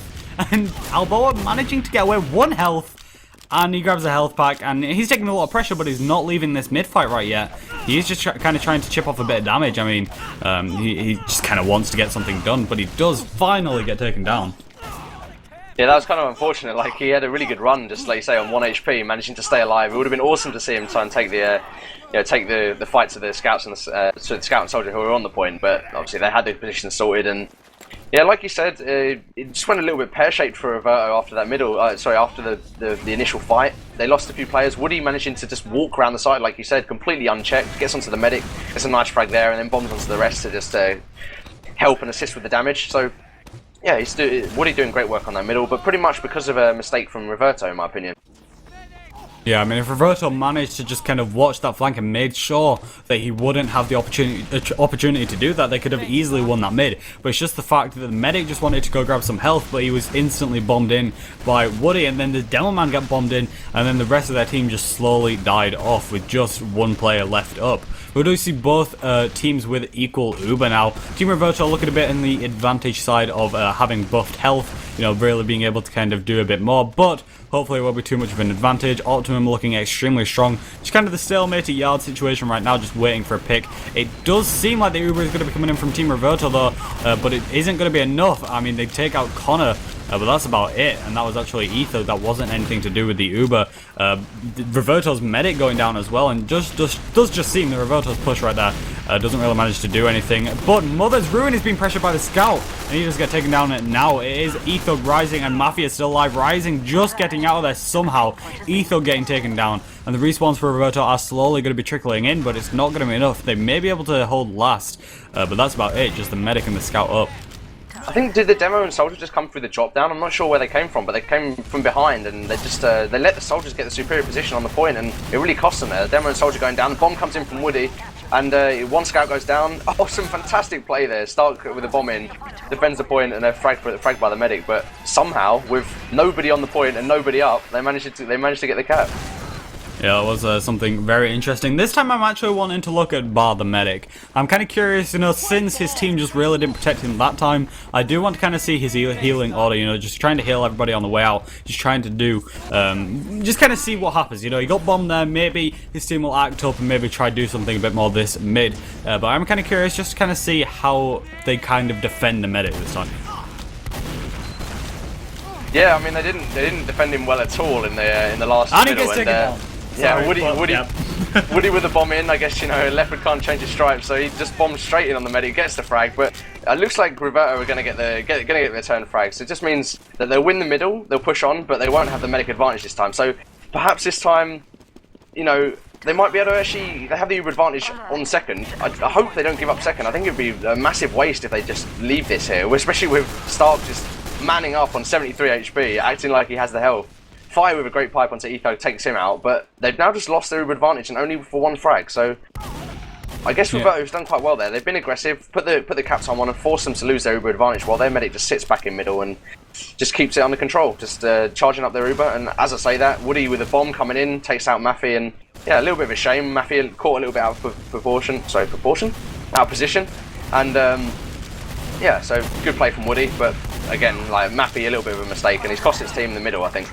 and Alboa managing to get away 1 health, and he grabs a health pack, and he's taking a lot of pressure, but he's not leaving this mid-fight right yet. He is just kind of trying to chip off a bit of damage. I mean, he just kind of wants to get something done, but he does finally get taken down. Yeah, that was kind of unfortunate. Like, he had a really good run, just like you say, on 1 HP, managing to stay alive. It would have been awesome to see him try and take the fight to the scouts and the scout and soldier who were on the point. But obviously, they had the position sorted, and yeah, like you said, it just went a little bit pear-shaped for Reverto after that after the initial fight. They lost a few players. Woody managing to just walk around the side, like you said, completely unchecked, gets onto the medic, gets a nice frag there, and then bombs onto the rest to just help and assist with the damage. So yeah, Woody doing great work on that middle, but pretty much because of a mistake from Reverto, in my opinion. Yeah, I mean, if Reverto managed to just kind of watch that flank and made sure that he wouldn't have the opportunity to do that, they could have easily won that mid. But it's just the fact that the medic just wanted to go grab some health, but he was instantly bombed in by Woody, and then the demo man got bombed in, and then the rest of their team just slowly died off with just 1 player left up. We do see both teams with equal Uber now. Team Reverto looking a bit in the advantage side of having buffed health, you know, really being able to kind of do a bit more, but hopefully it won't be too much of an advantage. Optimum looking extremely strong. Just kind of the stalemate yard situation right now, just waiting for a pick. It does seem like the Uber is going to be coming in from Team Reverto though, but it isn't going to be enough. I mean, they take out Connor, but that's about it, and that was actually Ether. That wasn't anything to do with the Uber. Reverto's medic going down as well, and does just seem that Reverto's push right there doesn't really manage to do anything. But Mother's Ruin is being pressured by the scout, and he just gets taken down now. It is Ether, Rising, and Mafia still alive. Rising just getting out of there somehow. Ether getting taken down, and the respawns for Reverto are slowly going to be trickling in, but it's not going to be enough. They may be able to hold last, but that's about it. Just the medic and the scout up. I think, did the demo and soldier just come through the drop down? I'm not sure where they came from, but they came from behind, and they just they let the soldiers get the superior position on the point, and it really cost them there. The demo and soldier going down, the bomb comes in from Woody, and 1 scout goes down. Oh, some fantastic play there. Stark with the bomb in, defends the point, and they're fragged by the medic, but somehow, with nobody on the point and nobody up, they managed to get the cap. Yeah, it was something very interesting. This time I'm actually wanting to look at Bar the Medic. I'm kind of curious, you know, since his team just really didn't protect him that time, I do want to kind of see his healing order, you know, just trying to heal everybody on the way out, just trying to do, just kind of see what happens, you know, he got bombed there, maybe his team will act up and maybe try to do something a bit more this mid, but I'm kind of curious just to kind of see how they kind of defend the Medic this time. Yeah, I mean they didn't defend him well at all in the last And he middle. gets taken down. Yeah, Sorry, Woody yeah. Woody with the bomb in, I guess, you know, Leopard can't change his stripes, so he just bombs straight in on the medic, gets the frag, but it looks like Reverto are gonna get the return frag, so it just means that they'll win the middle, they'll push on, but they won't have the medic advantage this time. So perhaps this time, you know, they might be able to actually, they have the Uber advantage on second. I hope they don't give up second. I think it would be a massive waste if they just leave this here, especially with Stark just manning up on 73 HP, acting like he has the health. Fire with a great pipe onto Etho takes him out, but they've now just lost their Uber advantage and only for one frag, so I guess Reverto's done quite well there. They've been aggressive, put the caps on one and forced them to lose their Uber advantage while their medic just sits back in middle and just keeps it under control, just charging up their Uber. And as I say that, Woody with a bomb coming in takes out Maffy, and yeah, a little bit of a shame. Maffy caught a little bit out of out of position, and yeah, so good play from Woody, but again, like Maffy, a little bit of a mistake, and he's cost his team in the middle, I think.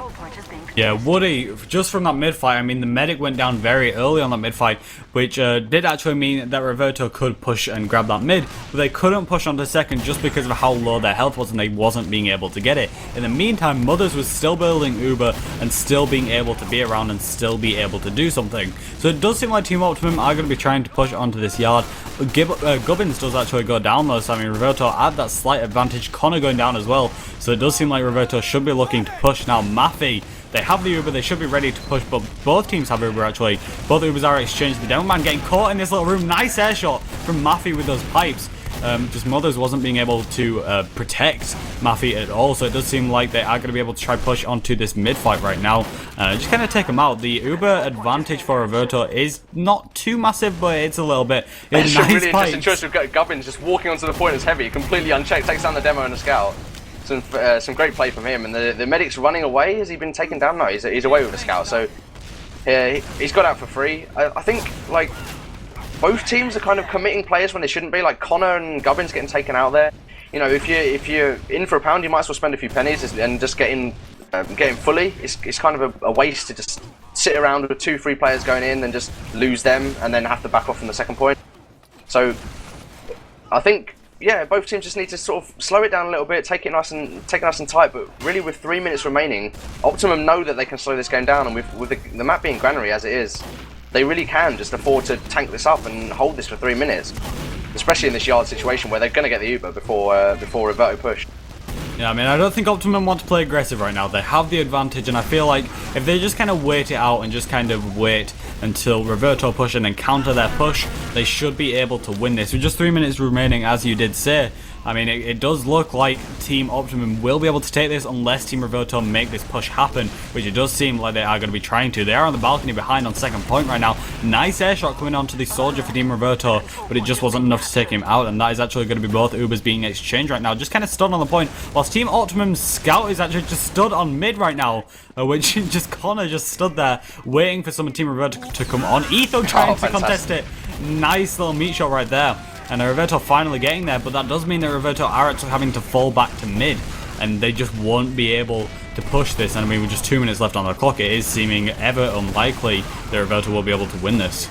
Yeah, Woody, just from that mid-fight, I mean, the medic went down very early on that mid-fight, which did actually mean that Reverto could push and grab that mid, but they couldn't push onto second just because of how low their health was and they wasn't being able to get it. In the meantime, Mothers was still building Uber and still being able to be around and still be able to do something. So it does seem like Team Optimum are going to be trying to push onto this yard. Gubbins does actually go down though, so I mean, Reverto had that slight advantage, Connor going down as well, so it does seem like Reverto should be looking to push. Now, Maffy, they have the Uber, they should be ready to push, but both teams have Uber actually. Both Ubers are exchanged. The Demo Man getting caught in this little room. Nice air shot from Maffy with those pipes. Just Mothers wasn't being able to protect Maffy at all, so it does seem like they are going to be able to try push onto this mid-fight right now. Just kind of take them out. The Uber advantage for Reverto is not too massive, but it's a little bit. It's nice a really pipes. interesting choice with Gubbins just walking onto the point as heavy, completely unchecked, takes down the Demo and the Scout. Some great play from him, and the medic's running away. Has he been taken down? No, he's away with the Scout, so yeah, he's got out for free. I think, like, both teams are kind of committing players when they shouldn't be, like Connor and Gubbins getting taken out there. You know, if you're in for a pound, you might as well spend a few pennies and just get in fully. It's kind of a waste to just sit around with 2-3 players going in and just lose them and then have to back off from the second point. So I think, yeah, both teams just need to sort of slow it down a little bit, take it nice and tight. But really, with 3 minutes remaining, Optimum know that they can slow this game down, and with the map being granary as it is, they really can just afford to tank this up and hold this for 3 minutes, especially in this yard situation where they're going to get the Uber before Reverto push. Yeah, I mean, I don't think Optimum want to play aggressive right now. They have the advantage, and I feel like if they just kind of wait it out and just kind of wait until Reverto push and then counter their push, they should be able to win this. With just 3 minutes remaining, as you did say, I mean, it does look like Team Optimum will be able to take this unless Team Reverto make this push happen, which it does seem like they are going to be trying to. They are on the balcony behind on second point right now. Nice air shot coming onto the soldier for Team Reverto, but it just wasn't enough to take him out, and that is actually going to be both Ubers being exchanged right now. Just kind of stood on the point, whilst Team Optimum's Scout is actually just stood on mid right now, which just Connor just stood there waiting for someone Team Reverto to come on. Etho trying to contest it. Nice little meat shot right there. And Reverto finally getting there, but that does mean that Reverto are actually having to fall back to mid, and they just won't be able to push this. And I mean, with just 2 minutes left on the clock, it is seeming ever unlikely that Reverto will be able to win this.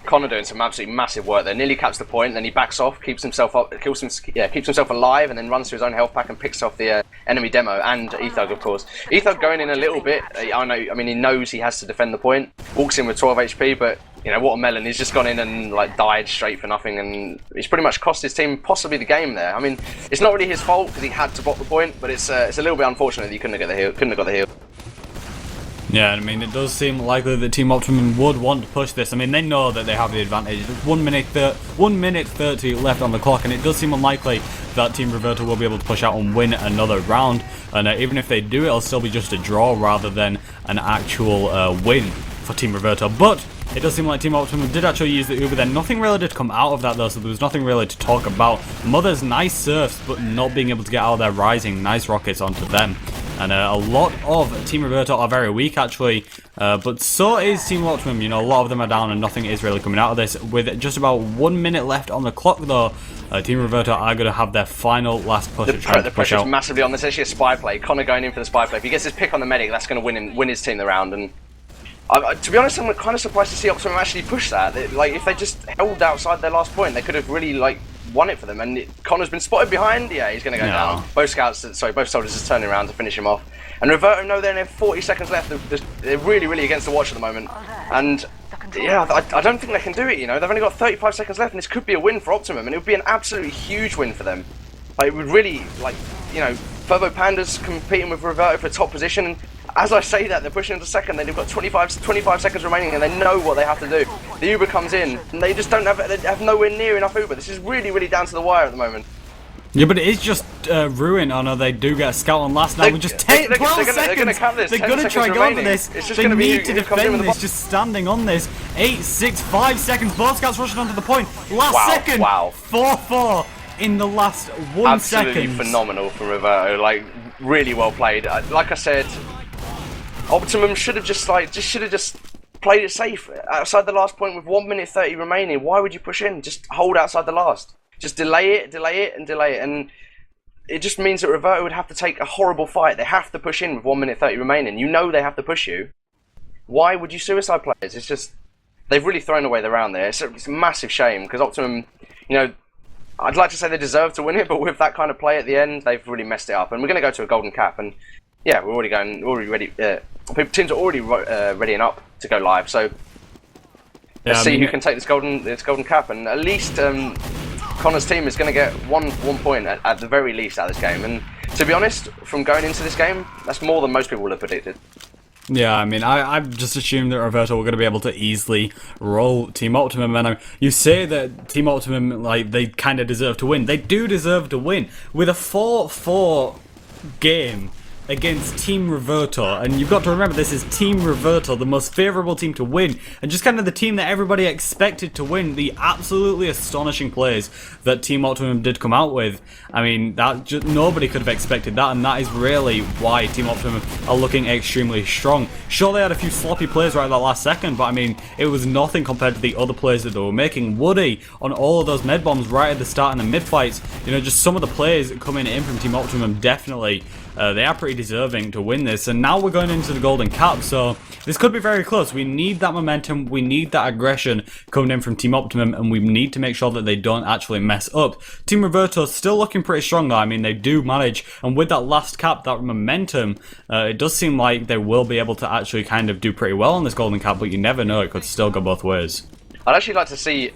Connor doing some absolutely massive work there. Nearly caps the point, then he backs off, keeps himself alive, and then runs to his own health pack and picks off the enemy Demo and Ethug, of course. Ethug going in a little bit. I mean, he knows he has to defend the point. Walks in with 12 HP, but you know what a melon. He's just gone in and like died straight for nothing, and he's pretty much cost his team possibly the game there. I mean, it's not really his fault because he had to block the point, but it's a little bit unfortunate that he couldn't have got the heal. Yeah, I mean, it does seem likely that Team Optimum would want to push this. I mean, they know that they have the advantage. There's 1 minute 30 left on the clock, and it does seem unlikely that Team Reverto will be able to push out and win another round. And even if they do, it'll still be just a draw rather than an actual win for Team Reverto. But it does seem like Team Optimum did actually use the Uber there. Nothing really did come out of that though, so there was nothing really to talk about. Mother's nice surfs, but not being able to get out of their rising. Nice rockets onto them. And a lot of Team Reverto are very weak, actually. But so is Team Optimum. You know, a lot of them are down and nothing is really coming out of this. With just about 1 minute left on the clock, though, Team Reverto are going to have their final last push. The pressure's massively on. There's actually a spy play. Connor going in for the spy play. If he gets his pick on the medic, that's going to win his team the round. And to be honest, I'm kind of surprised to see Optimum actually push that. Like, if they just held outside their last point, they could have really, like, won it for them. And Connor's been spotted behind. Yeah, he's going to go down. Both soldiers are turning around to finish him off. And Reverto know they have 40 seconds left. They're really, really against the watch at the moment. And yeah, I don't think they can do it, you know. They've only got 35 seconds left, and this could be a win for Optimum, and it would be an absolutely huge win for them. Like, it would really, like, you know, Turbo Panda's competing with Reverto for top position, and as I say that, they're pushing into second, they've got 25 seconds remaining, and they know what they have to do. The Uber comes in, and they just don't have, they have nowhere near enough Uber. This is really, really down to the wire at the moment. Yeah, but it is just ruin. Oh no, they do get a scout on last now with just 12 seconds. They're going to cap this. They're going to try and go for this. They need to defend this, just standing on this. 8, 6, 5 seconds. Both scouts rushing onto the point. Last second. Wow. 4-4 in the last 1 second. Absolutely phenomenal from Reverto. Like, really well played. Like I said, Optimum should have just played it safe outside the last point with 1 minute 30 remaining. Why would you push in? Just hold outside the last. Just delay it, and it just means that Reverto would have to take a horrible fight. They have to push in with 1 minute 30 remaining. You know they have to push you. Why would you suicide players? It's just, they've really thrown away the round there. It's a massive shame, because Optimum, you know, I'd like to say they deserve to win it, but with that kind of play at the end, they've really messed it up. And we're going to go to a golden cap, and yeah, already ready. Teams are already readying up to go live, so let's see who can take this golden cap, and at least Connor's team is going to get one point at the very least out of this game. And to be honest, from going into this game, that's more than most people would have predicted. Yeah, I mean, I've just assumed that Reverto were going to be able to easily roll Team Optimum, and you say that Team Optimum, like, they kind of deserve to win. They do deserve to win. With a 4-4 game against Team Reverto, and you've got to remember this is Team Reverto, the most favourable team to win, and just kind of the team that everybody expected to win. The absolutely astonishing plays that Team Optimum did come out with, I mean, that nobody could have expected that, and that is really why Team Optimum are looking extremely strong. Sure, they had a few sloppy plays right at that last second, but I mean, it was nothing compared to the other plays that they were making. Woody on all of those med bombs right at the start in the mid fights, you know, just some of the plays coming in from Team Optimum, definitely they are pretty deserving to win this. And now we're going into the golden cap, so this could be very close. We need that momentum, we need that aggression coming in from Team Optimum, and we need to make sure that they don't actually mess up. Team Reverto still looking pretty strong though. I mean, they do manage, and with that last cap, that momentum, it does seem like they will be able to actually kind of do pretty well on this golden cap, but you never know, it could still go both ways. I'd actually like to see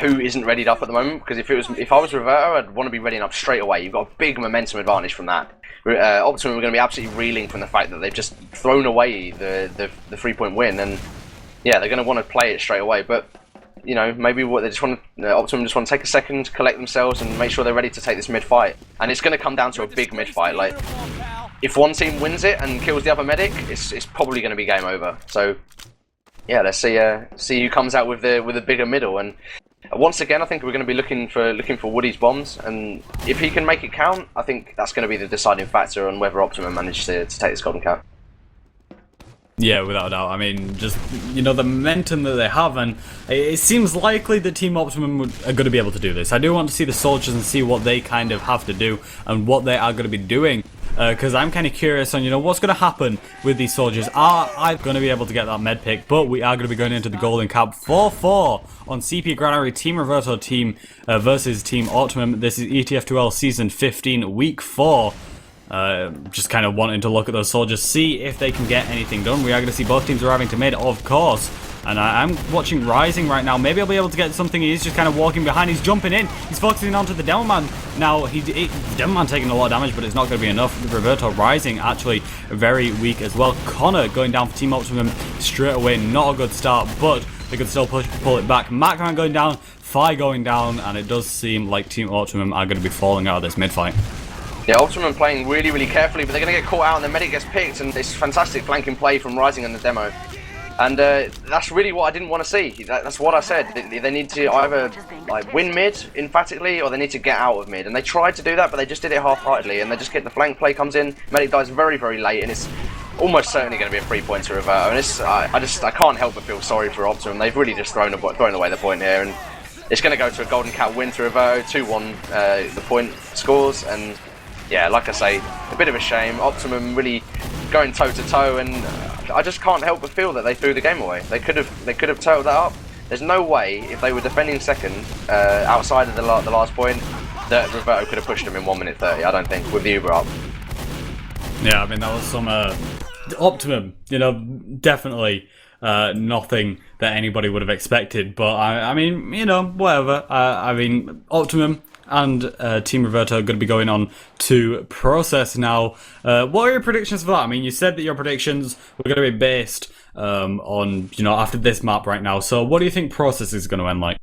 who isn't readied up at the moment, because if I was Reverto, I'd want to be readying up straight away. You've got a big momentum advantage from that. Optimum are going to be absolutely reeling from the fact that they've just thrown away the 3-point win, and yeah, they're going to want to play it straight away. But you know, maybe what they just want to, Optimum just want to take a second, collect themselves, and make sure they're ready to take this mid fight. And it's going to come down to a big mid fight. Like, if one team wins it and kills the other medic, it's probably going to be game over. So yeah, let's see who comes out with a bigger middle. And once again, I think we're going to be looking for Woody's bombs, and if he can make it count, I think that's going to be the deciding factor on whether Optimum manage to take this golden cap. Yeah, without a doubt. I mean, just, you know, the momentum that they have, and it seems likely that Team Optimum are going to be able to do this. I do want to see the soldiers and see what they kind of have to do and what they are going to be doing. Because I'm kind of curious on, you know, what's going to happen with these soldiers. Are I going to be able to get that med pick? But we are going to be going into the golden cap 4-4 on CP Granary Team Reverto team versus Team Optimum. This is ETF2L Season 15, Week 4. Just kind of wanting to look at those soldiers, see if they can get anything done. We are going to see both teams arriving to mid, of course. And I'm watching Rising right now. Maybe I'll be able to get something. He's just kind of walking behind. He's jumping in. He's focusing onto the Demo Man. Now, the Demo Man taking a lot of damage, but it's not going to be enough. Reverto Rising actually very weak as well. Connor going down for Team Optimum straight away. Not a good start, but they could still pull it back. Macman going down. Fi going down. And it does seem like Team Optimum are going to be falling out of this mid-fight. Yeah, Optimum playing really, really carefully, but they're going to get caught out and the medic gets picked, and it's fantastic flanking play from Rising and the Demo. And that's really what I didn't want to see. That's what I said. They need to either like win mid emphatically, or they need to get out of mid. And they tried to do that, but they just did it half-heartedly. And they just get the flank play comes in. Medic dies very, very late, and it's almost certainly going to be a 3-point to Reverto. And I can't help but feel sorry for Optimum. They've really just thrown away the point here, and it's going to go to a golden cat win to Reverto, 2-1 the point scores. And yeah, like I say, a bit of a shame. Optimum really going toe to toe, and I just can't help but feel that they threw the game away. They could have totaled that up. There's no way, if they were defending second outside of the last point, that Reverto could have pushed them in 1 minute 30. I don't think, with the Uber up. Yeah, I mean, that was some Optimum. You know, definitely nothing that anybody would have expected. But I mean, you know, whatever. I mean, Optimum and Team Reverto are going to be going on to Process now. What are your predictions for that? I mean, you said that your predictions were going to be based on, you know, after this map right now. So what do you think Process is going to end like?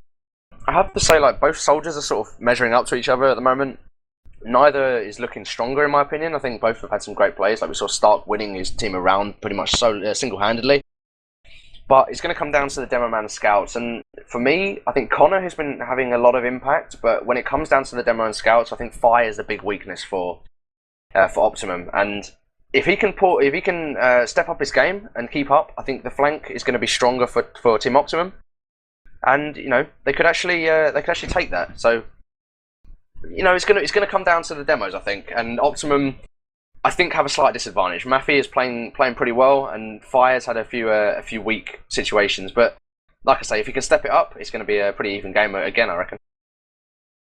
I have to say, like, both soldiers are sort of measuring up to each other at the moment. Neither is looking stronger, in my opinion. I think both have had some great plays. Like, we saw Stark winning his team around pretty much single-handedly. But it's going to come down to the demo man and scouts. And for me, I think Connor has been having a lot of impact. But when it comes down to the demo and scouts, I think Fire is a big weakness for Optimum. And if he can step up his game and keep up, I think the flank is going to be stronger for Team Optimum. And you know, they could actually take that. So you know, it's gonna come down to the demos, I think. And Optimum, I think, have a slight disadvantage. Maffy is playing pretty well, and Fire's had a few weak situations. But like I say, if he can step it up, it's going to be a pretty even game again, I reckon.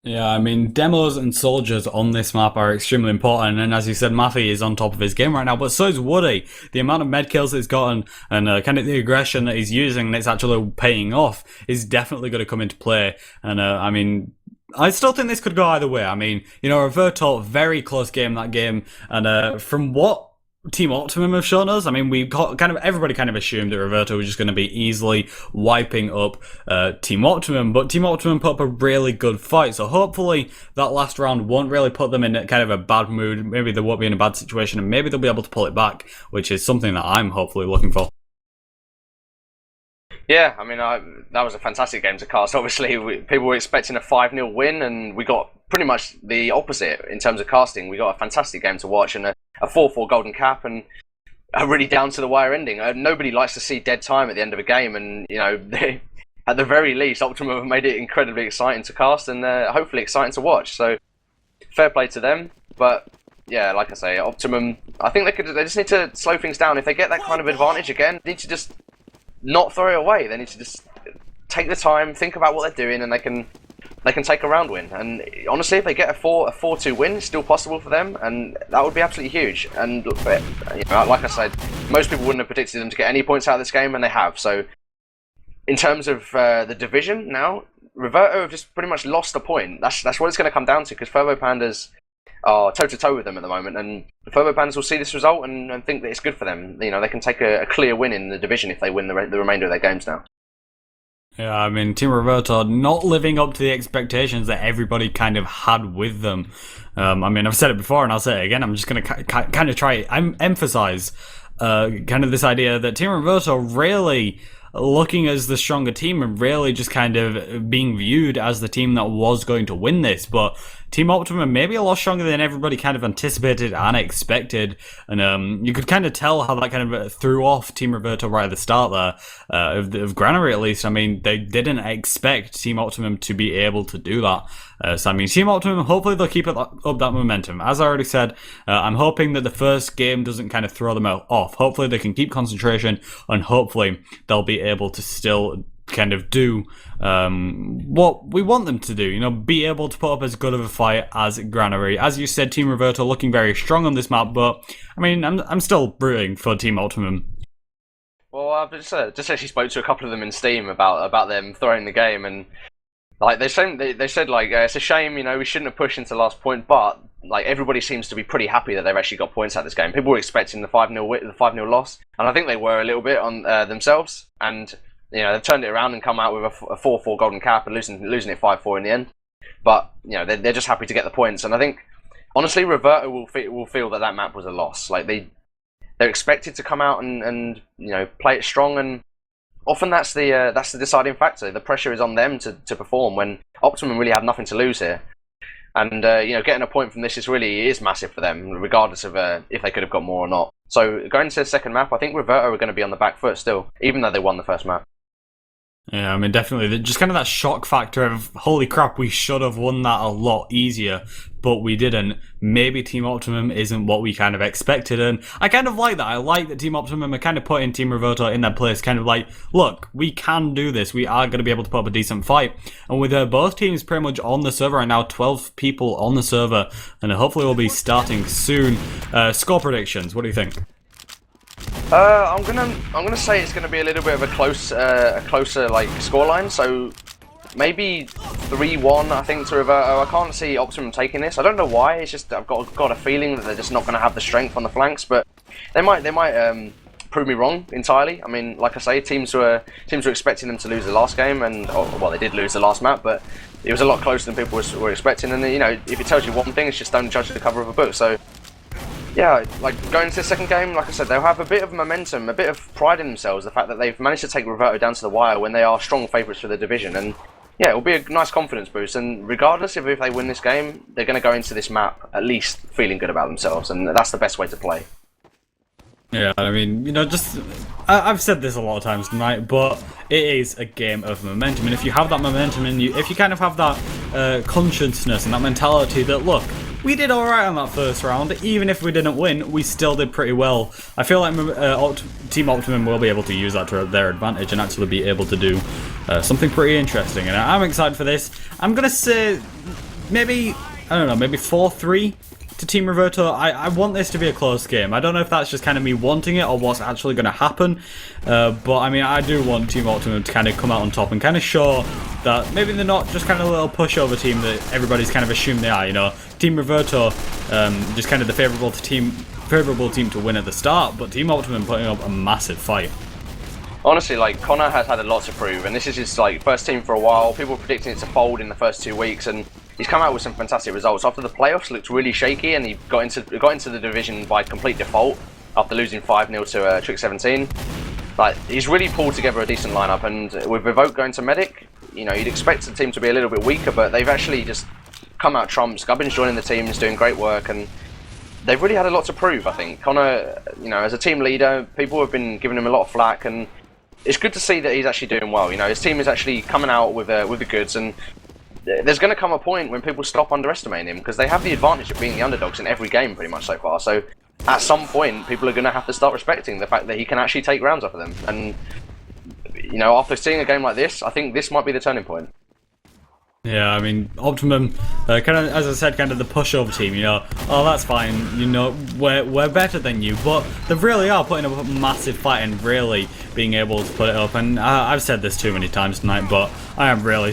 Yeah, I mean, demos and soldiers on this map are extremely important, and as you said, Maffy is on top of his game right now, but so is Woody. The amount of med kills he's gotten, and kind of the aggression that he's using, and it's actually paying off, is definitely going to come into play. And I mean, I still think this could go either way. I mean, you know, Reverto, very close game that game, and from what Team Optimum have shown us, I mean, everybody kind of assumed that Reverto was just going to be easily wiping up Team Optimum, but Team Optimum put up a really good fight, so hopefully that last round won't really put them in kind of a bad mood. Maybe they won't be in a bad situation, and maybe they'll be able to pull it back, which is something that I'm hopefully looking for. Yeah, I mean, that was a fantastic game to cast. Obviously, people were expecting a 5-0 win, and we got pretty much the opposite in terms of casting. We got a fantastic game to watch, and a 4-4 golden cap, and a really down-to-the-wire ending. Nobody likes to see dead time at the end of a game, and, you know, at the very least, Optimum have made it incredibly exciting to cast, and hopefully exciting to watch. So, fair play to them, but yeah, like I say, Optimum, I think they just need to slow things down. If they get that kind of advantage again, they need to just not throw it away. They need to just take the time, think about what they're doing, and they can take a round win. And honestly, if they get a 4-2 win, it's still possible for them, and that would be absolutely huge. And you know, like I said, most people wouldn't have predicted them to get any points out of this game, and they have. So in terms of the division now, Reverto have just pretty much lost a point. That's what it's going to come down to, because Furbo Pandas are toe-to-toe with them at the moment, and the Furbo Pandas will see this result and think that it's good for them. You know, they can take a clear win in the division if they win the remainder of their games now. Yeah, I mean, Team Reverto not living up to the expectations that everybody kind of had with them. I mean, I've said it before and I'll say it again. I'm just going to kind of try emphasize kind of this idea that Team Reverto really looking as the stronger team and really just kind of being viewed as the team that was going to win this. But Team Optimum maybe a lot stronger than everybody kind of anticipated and expected, and you could kind of tell how that kind of threw off Team Reverto right at the start there, of Granary at least. I mean, they didn't expect Team Optimum to be able to do that. So I mean, Team Optimum, hopefully they'll keep up that momentum. As I already said, I'm hoping that the first game doesn't kind of throw them off. Hopefully they can keep concentration, and hopefully they'll be able to still kind of do what we want them to do, you know, be able to put up as good of a fight as Granary. As you said, Team Reverto looking very strong on this map, but I mean, I'm still rooting for Team Optimum. Well, I've just actually spoke to a couple of them in Steam about them throwing the game, and like they said like it's a shame, you know, we shouldn't have pushed into the last point, but like everybody seems to be pretty happy that they've actually got points out of this game. People were expecting the 5-0 loss, and I think they were a little bit on themselves, and you know, they've turned it around and come out with a 4-4 golden cap and losing it 5-4 in the end. But you know, they're just happy to get the points, and I think honestly, Reverto will feel that map was a loss. Like they're expected to come out and you know, play it strong, and often that's the deciding factor. The pressure is on them to perform when Optimum really have nothing to lose here. And getting a point from this is massive for them, regardless of if they could have got more or not. So going into the second map, I think Reverto are going to be on the back foot still, even though they won the first map. Yeah, I mean, definitely. Just kind of that shock factor of, holy crap, we should have won that a lot easier, but we didn't. Maybe Team Optimum isn't what we kind of expected, and I kind of like that. I like that Team Optimum are kind of putting Team Reverto in their place, kind of like, look, we can do this. We are going to be able to put up a decent fight. And with both teams pretty much on the server right now, 12 people on the server, and hopefully we'll be starting soon. Score predictions, what do you think? I'm gonna say it's gonna be a little bit of a closer like scoreline. So maybe 3-1, I think, to Reverto. I can't see Optimum taking this. I don't know why. It's just I've got a feeling that they're just not gonna have the strength on the flanks. But they might prove me wrong entirely. I mean, like I say, teams were expecting them to lose the last game, and well, they did lose the last map, but it was a lot closer than people were expecting. And if it tells you one thing, it's just don't judge the cover of a book. So. Yeah, like going into the second game, like I said, they'll have a bit of momentum, a bit of pride in themselves, the fact that they've managed to take Reverto down to the wire when they are strong favourites for the division. And yeah, it'll be a nice confidence boost. And regardless if they win this game, they're going to go into this map at least feeling good about themselves, and that's the best way to play. Yeah, I mean, I've said this a lot of times tonight, but it is a game of momentum, and if you have that momentum in you, if you kind of have that consciousness and that mentality that, look, we did alright on that first round, even if we didn't win, we still did pretty well. I feel like Team Optimum will be able to use that to their advantage and actually be able to do something pretty interesting, and I'm excited for this. I'm going to say maybe 4-3 to Team Reverto. I want this to be a close game. I don't know if that's just kind of me wanting it or what's actually going to happen, but I mean, I do want Team Optimum to kind of come out on top and kind of show that maybe they're not just kind of a little pushover team that everybody's kind of assumed they are. Team Reverto, just kind of the favourable team to win at the start, but Team Optimum putting up a massive fight. Honestly, like, Connor has had a lot to prove, and this is his first team for a while. People were predicting it to fold in the first 2 weeks, and he's come out with some fantastic results. After the playoffs, looked really shaky, and he got into the division by complete default after losing 5-0 to Trick 17. He's really pulled together a decent lineup, and with Revoke going to Medic, you'd expect the team to be a little bit weaker, but they've actually just come out trumps. Gubbin's joining the team, is doing great work, and they've really had a lot to prove, I think. Connor, as a team leader, people have been giving him a lot of flack, and it's good to see that he's actually doing well. His team is actually coming out with the goods, and there's going to come a point when people stop underestimating him, because they have the advantage of being the underdogs in every game pretty much so far. So at some point, people are going to have to start respecting the fact that he can actually take rounds off of them. And after seeing a game like this, I think this might be the turning point. Yeah, I mean, Optimum, kind of, as I said, kind of the pushover team, oh, that's fine, we're better than you, but they really are putting up a massive fight and really being able to put it up, and I've said this too many times tonight, but I am really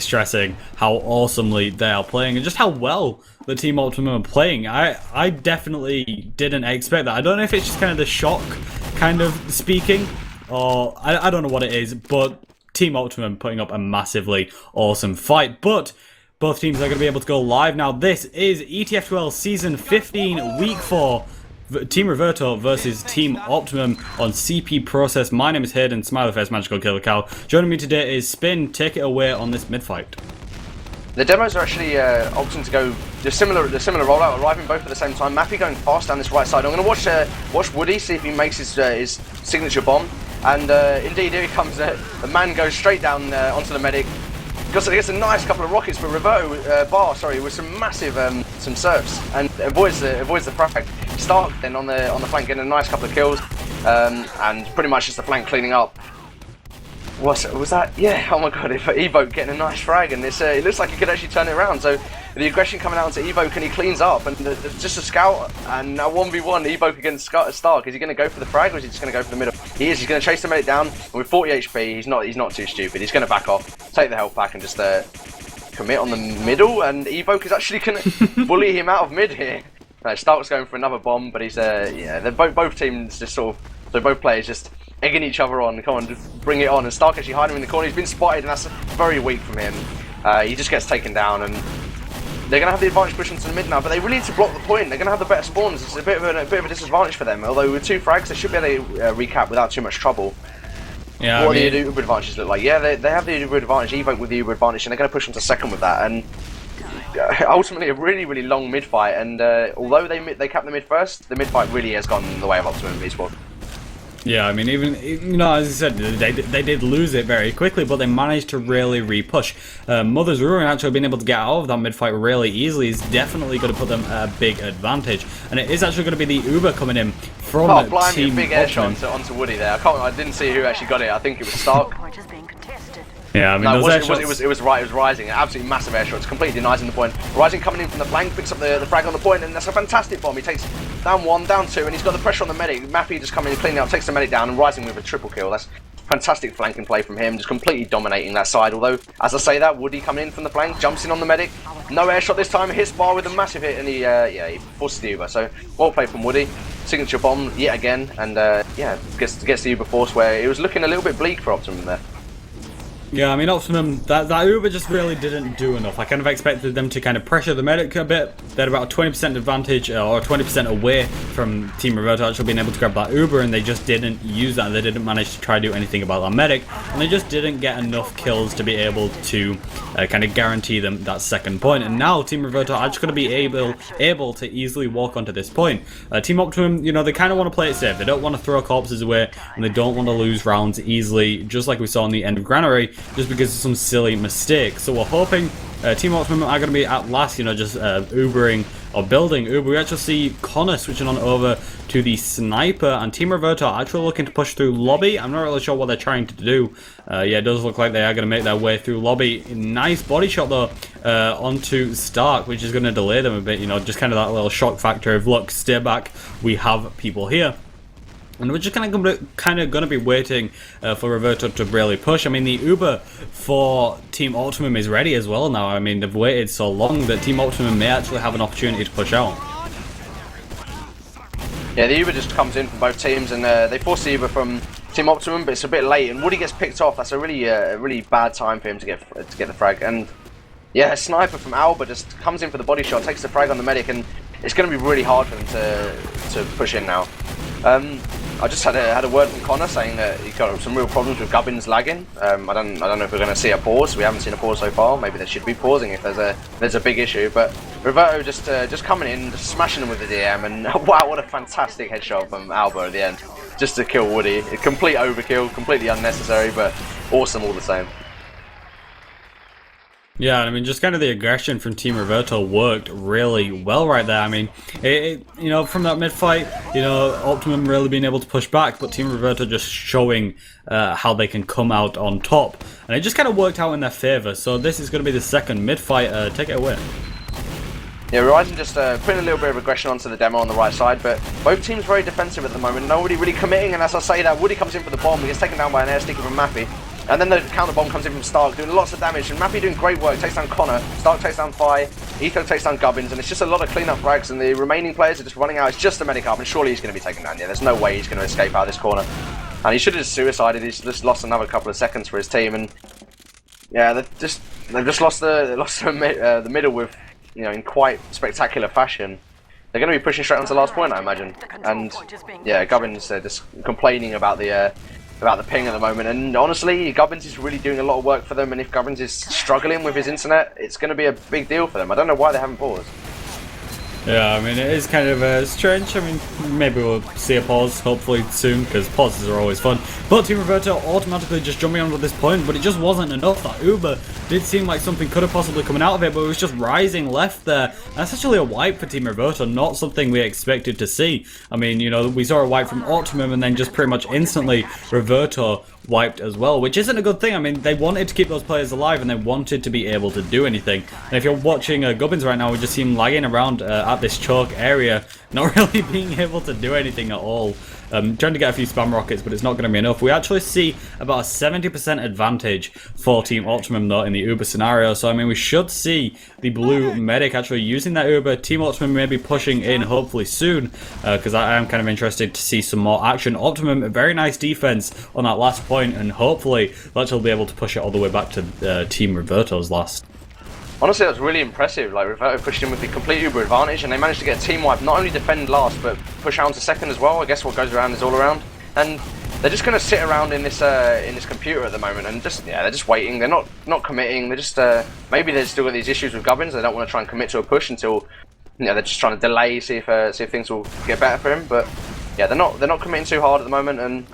how awesomely they are playing, and just how well the Team Optimum are playing. I definitely didn't expect that. I don't know if it's just kind of the shock kind of speaking, or I don't know what it is, but Team Optimum putting up a massively awesome fight, but both teams are going to be able to go live now. This is ETF2L Season 15, Week 4, Team Reverto versus Team Optimum on CP Process. My name is Hayden, Smiley Face Magical Killer Cow. Joining me today is Spin. Take it away on this mid-fight. The demos are actually opting to go the similar rollout, arriving both at the same time. Mappy going fast down this right side. I'm going to watch Woody, see if he makes his signature bomb. And indeed, here he comes. The man goes straight down onto the medic. Gets a nice couple of rockets for Reverto, with some massive some surfs, and avoids the frag. Stark then on the flank getting a nice couple of kills, and pretty much just the flank cleaning up. Was that? Yeah. Oh my god! Evoke getting a nice frag, and it looks like he could actually turn it around. So the aggression coming out onto Evoke, and he cleans up, and just a scout, and now 1v1 Evoke against Stark. Is he going to go for the frag, or is he just going to go for the middle? He is. He's going to chase the medic down, and with 40 HP, he's not too stupid. He's going to back off, take the health pack, and just commit on the middle. And Evoke is actually going to bully him out of mid here. Stark's going for another bomb, but he's they're both teams just so both players just egging each other on. Come on, just bring it on. And Stark actually hiding in the corner. He's been spotted, and that's very weak from him. He just gets taken down, and they're going to have the advantage pushing to the mid now, but they really need to block the point. They're going to have the better spawns. It's a bit of a disadvantage for them. Although with 2 frags, they should be able to recap without too much trouble. Yeah, what do the Uber advantages look like? Yeah, they have the Uber advantage, Evoke with the Uber advantage, and they're going to push them to second with that. And ultimately, a really long mid fight. And although they capped the mid first, the mid fight really has gone the way of Optimum Esports. Yeah, I mean, even, you know, as you said, they did lose it very quickly, but they managed to really re-push. Mother's Ruin actually being able to get out of that mid-fight really easily is definitely going to put them at a big advantage. And it is actually going to be the Uber coming in from Team Team big air Optimum. shot onto Woody there. I didn't see who actually got it. I think it was Stark. Yeah, I mean, No, those air it shots... was Rising. An absolutely massive air shot. It's completely denying the point. Rising coming in from the flank, picks up the frag on the point, and that's a fantastic bomb. He takes down one, down two, and he's got the pressure on the medic. Mappy just coming in, cleaning up, takes the medic down, and Rising with a triple kill. That's fantastic flanking play from him, just completely dominating that side. Although, as I say that, Woody coming in from the flank, jumps in on the medic. No air shot this time, hits bar with a massive hit, and he forces the Uber. So, well played from Woody. Signature bomb yet again, and gets the Uber force where it was looking a little bit bleak for Optimum there. Yeah, I mean, Optimum, that Uber just really didn't do enough. I kind of expected them to kind of pressure the medic a bit. They had about a 20% advantage, or 20% away from Team Reverto actually being able to grab that Uber, and they just didn't use that. They didn't manage to try to do anything about that medic, and they just didn't get enough kills to be able to kind of guarantee them that second point. And now Team Reverto are just going to be able to easily walk onto this point. Team Optimum, you know, they kind of want to play it safe. They don't want to throw corpses away, and they don't want to lose rounds easily, just like we saw in the end of Granary, just because of some silly mistakes. So we're hoping Team Optimum are going to be at last, you know, just Ubering or building Uber. We actually see Connor switching on over to the Sniper, and Team Reverto are actually looking to push through lobby. I'm not really sure what they're trying to do. Yeah, it does look like they are going to make their way through lobby. Nice body shot though onto Stark, which is going to delay them a bit, you know, just kind of that little shock factor of, look, stay back, we have people here. And we're just kind of going to be waiting for Reverto to really push. I mean, the Uber for Team Optimum is ready as well now. I mean, they've waited so long that Team Optimum may actually have an opportunity to push out. Yeah, the Uber just comes in from both teams, and they force the Uber from Team Optimum, but it's a bit late, and Woody gets picked off. That's a really bad time for him to get the frag. And yeah, a Sniper from Alba just comes in for the body shot, takes the frag on the medic, and it's going to be really hard for them to push in now. I just had a word from Connor saying that he got some real problems with Gubbins lagging. I don't know if we're going to see a pause. We haven't seen a pause so far. Maybe there should be pausing if there's a big issue. But Reverto just coming in, just smashing them with the DM, and wow, what a fantastic headshot from Alba at the end, just to kill Woody. A complete overkill, completely unnecessary, but awesome all the same. Yeah, I mean, just kind of the aggression from Team Reverto worked really well right there. I mean, you know, from that mid-fight, you know, Optimum really being able to push back, but Team Reverto just showing how they can come out on top. And it just kind of worked out in their favor. So this is going to be the second mid-fight. Take it away. Yeah, Horizon just putting a little bit of aggression onto the demo on the right side, but both teams very defensive at the moment. Nobody really committing, and as I say that, Woody comes in for the bomb. He gets taken down by an air sticker from Mappy. And then the counter bomb comes in from Stark, doing lots of damage, and Mappy doing great work, takes down Connor, Stark takes down Fi, Eco takes down Gubbins, and it's just a lot of clean-up frags, and the remaining players are just running out. It's just a medic up, and surely he's going to be taken down. Yeah, there's no way he's going to escape out of this corner. And he should have just suicided. He's just lost another couple of seconds for his team, and yeah, they've just lost the middle with, you know, in quite spectacular fashion. They're going to be pushing straight on to the last point, I imagine. And yeah, Gubbins just complaining about the ping at the moment, and honestly, Gubbins is really doing a lot of work for them, and if Gubbins is struggling with his internet, it's going to be a big deal for them. I don't know why they haven't paused. Yeah, I mean, it is kind of strange. I mean, maybe we'll see a pause, hopefully soon, because pauses are always fun. But Team Reverto automatically just jumping on at this point, but it just wasn't enough. That Uber did seem like something could have possibly coming out of it, but it was just Rising left there. And that's actually a wipe for Team Reverto, not something we expected to see. I mean, you know, we saw a wipe from Optimum, and then just pretty much instantly Reverto wiped as well, which isn't a good thing. I mean, they wanted to keep those players alive, and they wanted to be able to do anything. And if you're watching Gubbins right now, we just see him lagging around at this choke area, not really being able to do anything at all. Trying to get a few spam rockets, but it's not going to be enough. We actually see about a 70% advantage for Team Optimum, though, in the Uber scenario. So, I mean, we should see the blue medic actually using that Uber. Team Optimum may be pushing in, hopefully soon, because I am kind of interested to see some more action. Optimum, a very nice defense on that last point, and hopefully they'll actually be able to push it all the way back to Team Reverto's last. Honestly, that was really impressive. Like, Reverto pushed in with the complete Uber advantage, and they managed to get a team wipe, not only defend last, but push out to second as well. I guess what goes around is all around. And they're just going to sit around in this computer at the moment and just they're just waiting. They're not committing. They're just maybe they've still got these issues with Gubbins. They don't want to try and commit to a push until they're just trying to delay, see if things will get better for him. But yeah, they're not committing too hard at the moment, and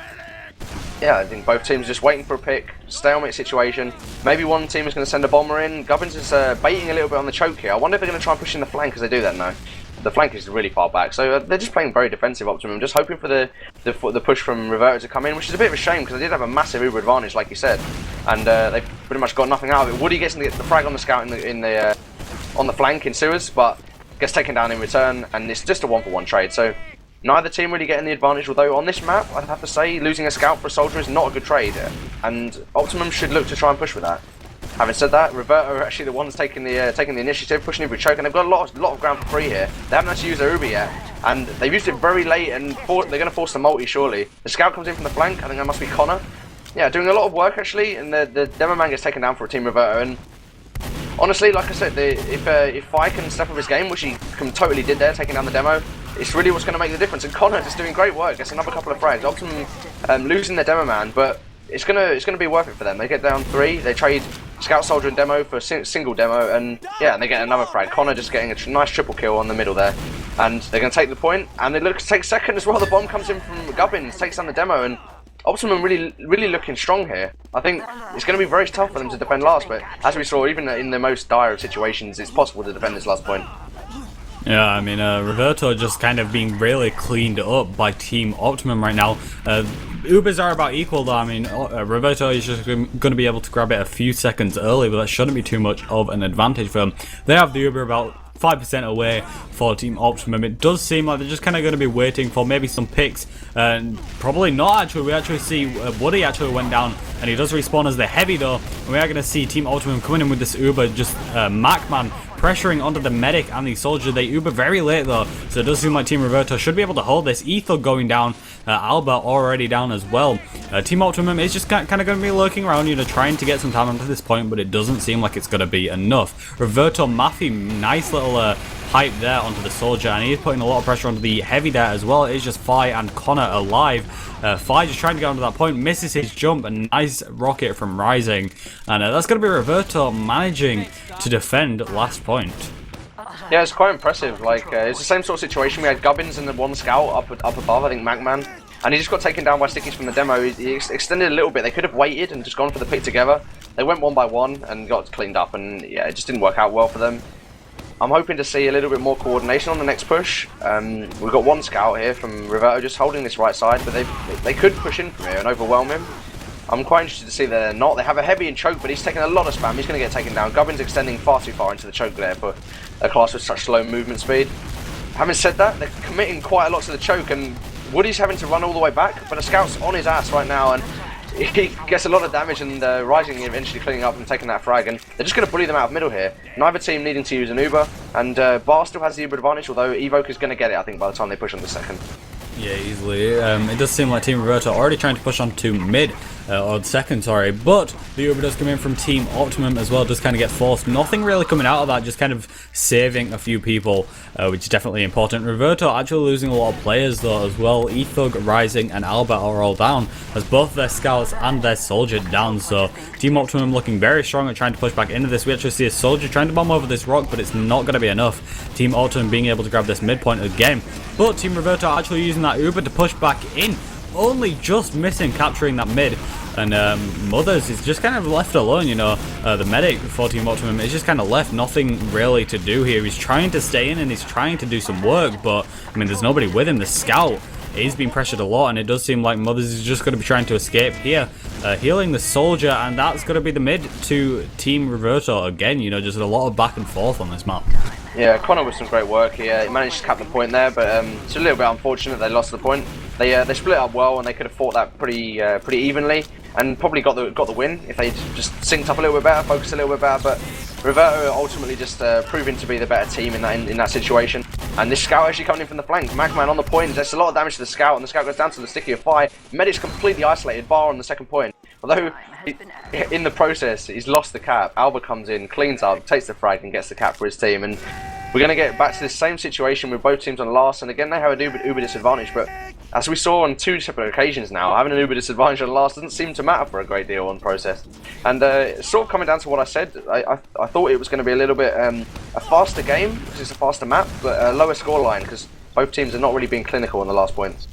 yeah, I think both teams are just waiting for a pick, stalemate situation. Maybe one team is going to send a bomber in. Gubbins is baiting a little bit on the choke here. I wonder if they're going to try and push in the flank as they do that now. The flank is really far back, so they're just playing very defensive Optimum, just hoping for the push from Reverto to come in, which is a bit of a shame because they did have a massive Uber advantage, like you said, and they pretty much got nothing out of it. Woody gets the frag on the scout on the flank in sewers, but gets taken down in return, and it's just a 1-for-1 trade. So neither team really getting the advantage, although on this map, I'd have to say, losing a scout for a soldier is not a good trade, and Optimum should look to try and push with that. Having said that, Reverto are actually the ones taking the initiative, pushing Uber choke, and they've got a lot of ground for free here. They haven't actually used their Uber yet, and they've used it very late, and they're going to force the multi, surely. The scout comes in from the flank, I think that must be Connor. Yeah, doing a lot of work, actually, and the demo man gets taken down for a team Reverto, and honestly, like I said, if Fi can step up his game, which he totally did there, taking down the demo, it's really what's going to make the difference. And Connor is doing great work, gets another couple of frags. Optimum losing their demo man, but it's gonna be worth it for them. They get down 3, they trade Scout, Soldier and Demo for a single demo, and yeah, and they get another frag. Connor just getting a nice triple kill on the middle there, and they're going to take the point, and they look to take second as well. The bomb comes in from Gubbins, takes down the demo, and Optimum really looking strong here. I think it's going to be very tough for them to defend last, but as we saw, even in the most dire of situations, it's possible to defend this last point. Yeah, I mean, Reverto just kind of being really cleaned up by Team Optimum right now. Ubers are about equal though. I mean, Reverto is just going to be able to grab it a few seconds early, but that shouldn't be too much of an advantage for them. They have the Uber about 5% away for Team Optimum. It does seem like they're just kind of going to be waiting for maybe some picks, and probably not actually. We actually see Woody actually went down, and he does respawn as the heavy though, and we are going to see Team Optimum coming in with this Uber, just Macman pressuring onto the medic and the soldier. They Uber very late though, so it does seem like Team Reverto should be able to hold this. Ether going down, Alba already down as well. Team Optimum is just kind of going to be lurking around, you know, trying to get some time onto this point, but it doesn't seem like it's going to be enough. Reverto Maffy, nice little hype there onto the soldier, and he's putting a lot of pressure onto the heavy there as well. It's just Fi and Connor alive. Fi just trying to get onto that point, misses his jump, a nice rocket from Rising, and that's going to be Reverto managing to defend last point. Yeah, it's quite impressive. Like, it's the same sort of situation. We had Gubbins and the one scout up above, I think Macman, and he just got taken down by Stickies from the demo. He extended a little bit. They could have waited and just gone for the pick together. They went one by one and got cleaned up, and yeah, it just didn't work out well for them. I'm hoping to see a little bit more coordination on the next push. We've got one scout here from Reverto just holding this right side, but they could push in from here and overwhelm him. I'm quite interested to see that they're not. They have a heavy in choke, but he's taking a lot of spam. He's going to get taken down. Gubbins extending far too far into the choke there for a class with such slow movement speed. Having said that, they're committing quite a lot to the choke, and Woody's having to run all the way back, but the scout's on his ass right now, and he gets a lot of damage, and Rising eventually cleaning up and taking that frag, and they're just going to bully them out of middle here. Neither team needing to use an Uber, and Bar still has the Uber advantage, although Evoke is going to get it, I think, by the time they push on the second. Yeah, easily. It does seem like Team Reverto are already trying to push on to mid, or second, sorry, but the Uber does come in from Team Optimum as well, does kind of get forced. Nothing really coming out of that, just kind of saving a few people, which is definitely important. Reverto actually losing a lot of players though as well. Ethug, Rising and Albert are all down, as both their scouts and their soldier down, so Team Optimum looking very strong at trying to push back into this. We actually see a soldier trying to bomb over this rock, but it's not going to be enough. Team Optimum being able to grab this midpoint again, but Team Reverto actually using that Uber to push back in, only just missing capturing that mid, and Mothers is just kind of left alone, you know. The medic for Team Optimum is just kind of left, nothing really to do here. He's trying to stay in and he's trying to do some work, but I mean there's nobody with him. The scout is being pressured a lot, and it does seem like Mothers is just going to be trying to escape here, healing the soldier, and that's going to be the mid to Team Reverto again, you know, just a lot of back and forth on this map. Yeah, Connor with some great work here. He managed to cap the point there, but it's a little bit unfortunate they lost the point. They split up well, and they could have fought that pretty evenly, and probably got the win if they just synced up a little bit better, focused a little bit better. But Reverto ultimately just proving to be the better team in that situation. And this scout actually coming in from the flank. Macman on the point. There's a lot of damage to the scout, and the scout goes down to the sticky of Fi. Medic's completely isolated. Bar on the second point. Although in the process he's lost the cap. Alba comes in, cleans up, takes the frag, and gets the cap for his team. And we're going to get back to the same situation with both teams on last, and again they have an Uber disadvantage, but as we saw on 2 separate occasions now, having an uber disadvantage on the last doesn't seem to matter for a great deal on process. And sort of coming down to what I said, I thought it was going to be a little bit a faster game, because it's a faster map, but a lower scoreline, because both teams are not really being clinical on the last points.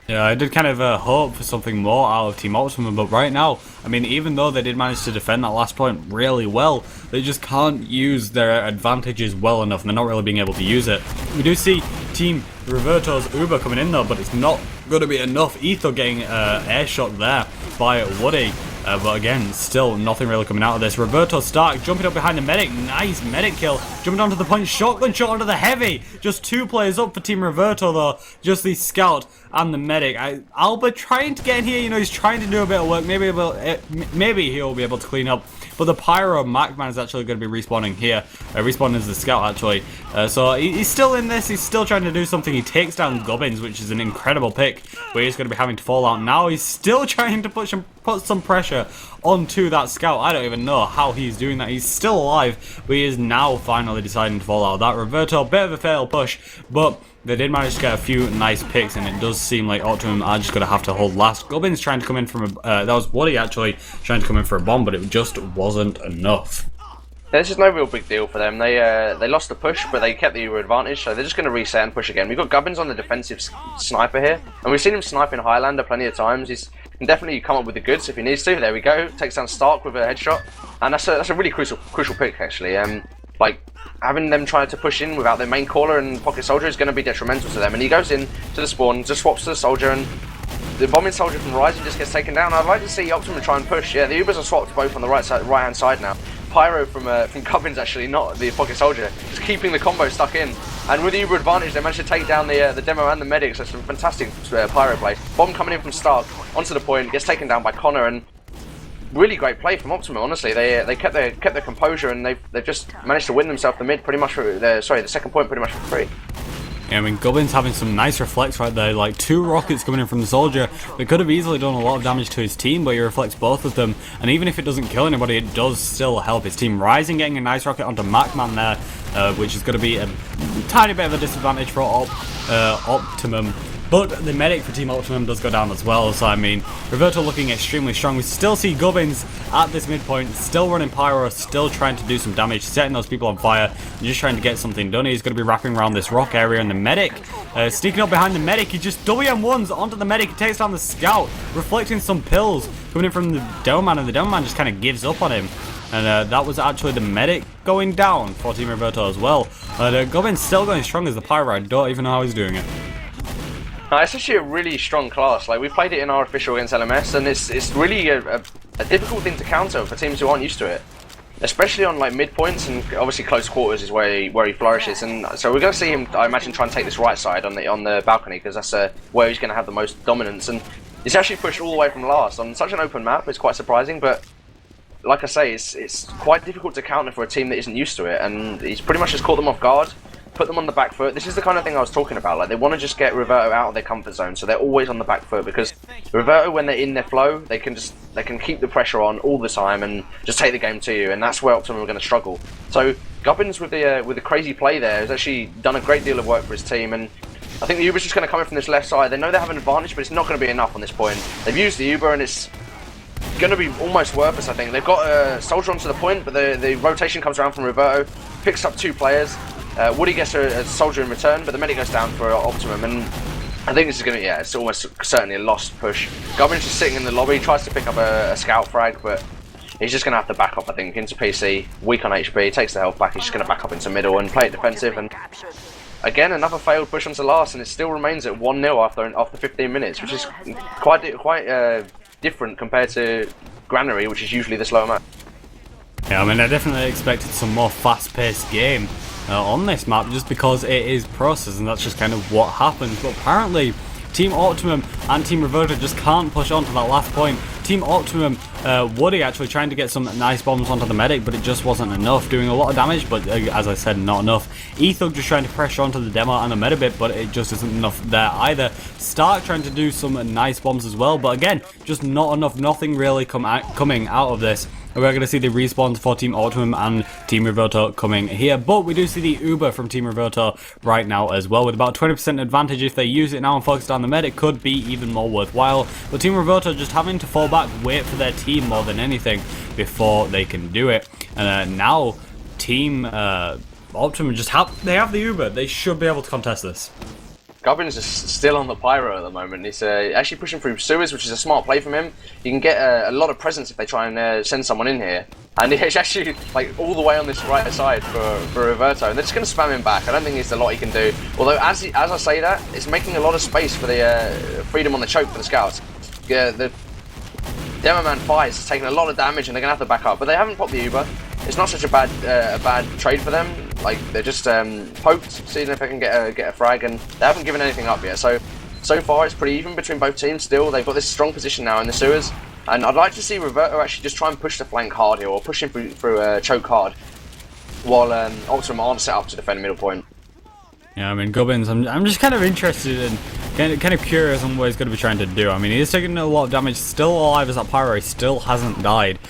Yeah, I did kind of hope for something more out of Team Optimum, but right now, I mean, even though they did manage to defend that last point really well, they just can't use their advantages well enough, and they're not really being able to use it. We do see Team Reverto's Uber coming in though, but it's not going to be enough. Etho getting air shot there by Woody. But again, still nothing really coming out of this. Reverto Stark jumping up behind the medic. Nice medic kill. Jumping onto the point. Shotgun shot onto the heavy. Just 2 players up for Team Reverto though. Just the scout and the medic. Albert trying to get in here. You know, he's trying to do a bit of work. Maybe he'll be able to clean up. But the Pyro Macman is actually going to be respawning here. Respawning as the scout actually. So he's still in this. He's still trying to do something. He takes down Gubbins, which is an incredible pick. Where he's going to be having to fall out now. He's still trying to put some pressure onto that scout. I don't even know how he's doing that. He's still alive, but he is now finally deciding to fall out. That Reverto, bit of a fail push, but they did manage to get a few nice picks, and it does seem like Optimum are just going to have to hold last. Gubbins trying to come in from a... that was Woody actually trying to come in for a bomb, but it just wasn't enough. There's just no real big deal for them. They lost the push, but they kept the Uber advantage, so they're just going to reset and push again. We've got Gubbins on the defensive sniper here, and we've seen him sniping Highlander plenty of times. He's can definitely come up with the goods if he needs to. There we go. Takes down Stark with a headshot, and that's a really crucial pick actually. Like having them trying to push in without their main caller and pocket soldier is going to be detrimental to them. And he goes in to the spawn, just swaps to the soldier, and the bombing soldier from Rising just gets taken down. I'd like to see Optimum try and push. Yeah, the Ubers are swapped both on the right hand side now. Pyro from Gubbins actually, not the pocket soldier, just keeping the combo stuck in. And with the Uber advantage, they managed to take down the demo and the medics. That's some fantastic Pyro play. Bomb coming in from Stark onto the point, gets taken down by Connor, and really great play from Optimum. Honestly, they kept their composure, and they've just managed to win themselves the mid pretty much for the second point pretty much for free. Yeah, I mean, Gubbins having some nice reflects right there, like 2 rockets coming in from the soldier. They could have easily done a lot of damage to his team, but he reflects both of them. And even if it doesn't kill anybody, it does still help his team. Rising getting a nice rocket onto Macman there, which is going to be a tiny bit of a disadvantage for Optimum. But the medic for Team Optimum does go down as well, so I mean, Reverto looking extremely strong. We still see Gubbins at this midpoint, still running Pyro, still trying to do some damage, setting those people on fire, and just trying to get something done. He's going to be wrapping around this rock area, and the medic, sneaking up behind the medic, he just WM1s onto the medic, he takes down the scout, reflecting some pills coming in from the Demoman, and the Demoman just kind of gives up on him. And that was actually the medic going down for Team Reverto as well. Gubbins still going strong as the Pyro. I don't even know how he's doing it. It's actually a really strong class. Like, we played it in our official against LMS, and it's really a difficult thing to counter for teams who aren't used to it, especially on like mid points, and obviously close quarters is where he flourishes. And so we're going to see him, I imagine, try and take this right side on the balcony, because that's where he's going to have the most dominance. And he's actually pushed all the way from last on such an open map. It's quite surprising, but like I say, it's quite difficult to counter for a team that isn't used to it. And he's pretty much just caught them off guard, put them on the back foot. This is the kind of thing I was talking about. Like, they want to just get Reverto out of their comfort zone, so they're always on the back foot, because Reverto, when they're in their flow, they can keep the pressure on all the time and just take the game to you, and that's where Optimum are going to struggle. So Gubbins with the crazy play there has actually done a great deal of work for his team, and I think the Uber's just going to come in from this left side. They know they have an advantage, but it's not going to be enough on this point. They've used the Uber, and it's going to be almost worthless, I think. They've got a soldier onto the point, but the rotation comes around from Reverto, picks up 2 players. Woody gets a soldier in return, but the medic goes down for Optimum, and I think this is going to, it's almost certainly a lost push. Gubbins just sitting in the lobby, tries to pick up a scout frag, but he's just going to have to back up, I think, into PC, weak on HP, takes the health back, he's just going to back up into middle and play it defensive, and again, another failed push onto last, and it still remains at 1-0 after 15 minutes, which is quite different compared to Granary, which is usually the slower map. Yeah, I mean, I definitely expected some more fast-paced game on this map, just because it is process, and that's just kind of what happens. But apparently, Team Optimum and Team Reverto just can't push on to that last point. Team Optimum, Woody actually trying to get some nice bombs onto the medic, but it just wasn't enough, doing a lot of damage, but as I said, not enough. Ethug just trying to pressure onto the demo and the meta bit, but it just isn't enough there either. Stark trying to do some nice bombs as well, but again, just not enough, nothing really coming out of this. we're going to see the respawns for Team Optimum and Team Reverto coming here. But we do see the Uber from Team Reverto right now as well, with about 20% advantage. If they use it now and focus down the mid, it could be even more worthwhile. But Team Reverto just having to fall back, wait for their team more than anything before they can do it. And now Team Optimum just have the Uber. They should be able to contest this. Gubbins is still on the pyro at the moment. He's actually pushing through sewers, which is a smart play from him. You can get a lot of presence if they try and send someone in here. And he's actually like all the way on this right side for Reverto, and they're just going to spam him back. I don't think there's a lot he can do. Although as I say that, it's making a lot of space for the freedom on the choke for the scouts. The Demo Man Fires is taking a lot of damage, and they're going to have to back up. But they haven't popped the Uber. It's not such a bad trade for them. Like, they're just poked, seeing if they can get a frag, and they haven't given anything up yet. So far it's pretty even between both teams. Still, they've got this strong position now in the sewers, and I'd like to see Reverto actually just try and push the flank hard here, or push him through choke hard, while Optimum aren't set up to defend middle point. Yeah, I mean, Gubbins, I'm just kind of interested and kind of curious on what he's going to be trying to do. I mean, he's taking a lot of damage, still alive as that pyro. He still hasn't died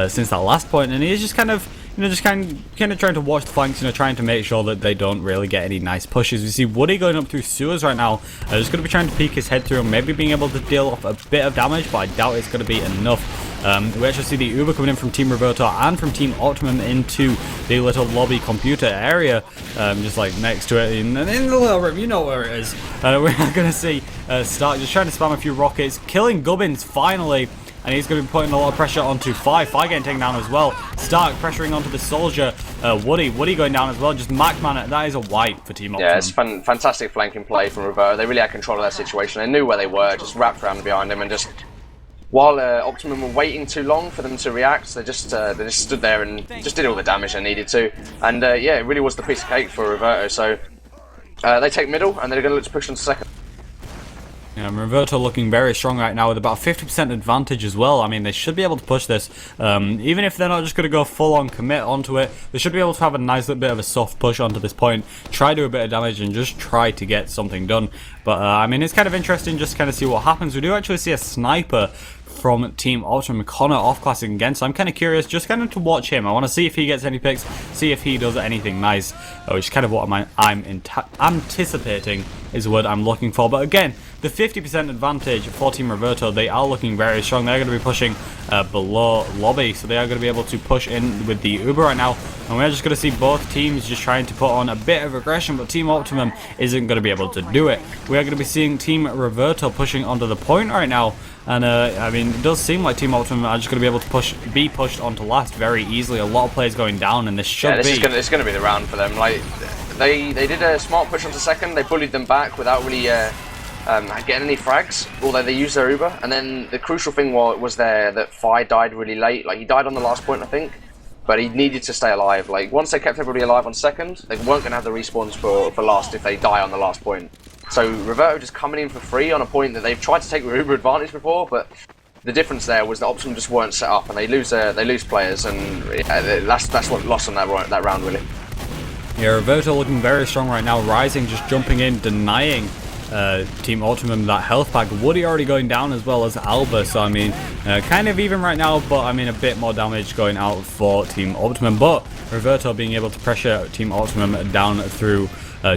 since that last point, and he's just kind of, just kind of trying to watch the flanks, trying to make sure that they don't really get any nice pushes. We see Woody going up through sewers right now. Just going to be trying to peek his head through and maybe being able to deal off a bit of damage, but I doubt it's going to be enough. We actually see the Uber coming in from Team Reverto and from Team Optimum into the little lobby computer area, just like next to it in the little room, you know where it is. We're going to see Stark just trying to spam a few rockets, killing Gubbins finally. And he's going to be putting a lot of pressure onto Fi getting taken down as well. Stark pressuring onto the soldier. Woody going down as well. Just Macman, that is a wipe for Team Optimum. Yeah, it's fantastic flanking play from Reverto. They really had control of that situation. They knew where they were, just wrapped around behind him, and just while Optimum were waiting too long for them to react, they just stood there and just did all the damage they needed to. And yeah, it really was the piece of cake for Reverto. So they take middle, and they're going to look to push on second. Yeah, Reverto looking very strong right now with about 50% advantage as well. I mean, they should be able to push this. Even if they're not just going to go full-on commit onto it, they should be able to have a nice little bit of a soft push onto this point, try to do a bit of damage, and just try to get something done. But, I mean, it's kind of interesting just to kind of see what happens. We do actually see a sniper from Team Optimum, Connor off-classing again, so I'm kind of curious just kind of to watch him. I want to see if he gets any picks, see if he does anything nice, which is kind of what I'm anticipating is what I'm looking for. But again, the 50% advantage for Team Reverto, they are looking very strong. They're going to be pushing below lobby, so they are going to be able to push in with the Uber right now, and we're just going to see both teams just trying to put on a bit of aggression, but Team Optimum isn't going to be able to do it. We are going to be seeing Team Reverto pushing onto the point right now, and I mean, it does seem like Team Optimum are just going to be able to be pushed onto last very easily. A lot of players going down, and this should it's going to be the round for them. Like they did a smart push onto second. They bullied them back without really getting any frags, although they used their Uber. And then the crucial thing was there that Fi died really late. Like, he died on the last point, I think, but he needed to stay alive. Like, once they kept everybody alive on second, they weren't going to have the respawns for last if they die on the last point. So Reverto just coming in for free on a point that they've tried to take Uber advantage before, but the difference there was that Optimum just weren't set up, and they lose players, and that's what lost on that round really. Yeah, Reverto looking very strong right now. Rising just jumping in, denying Team Optimum that health pack. Woody already going down as well as Alba, so I mean, kind of even right now, but I mean a bit more damage going out for Team Optimum. But Reverto being able to pressure Team Optimum down through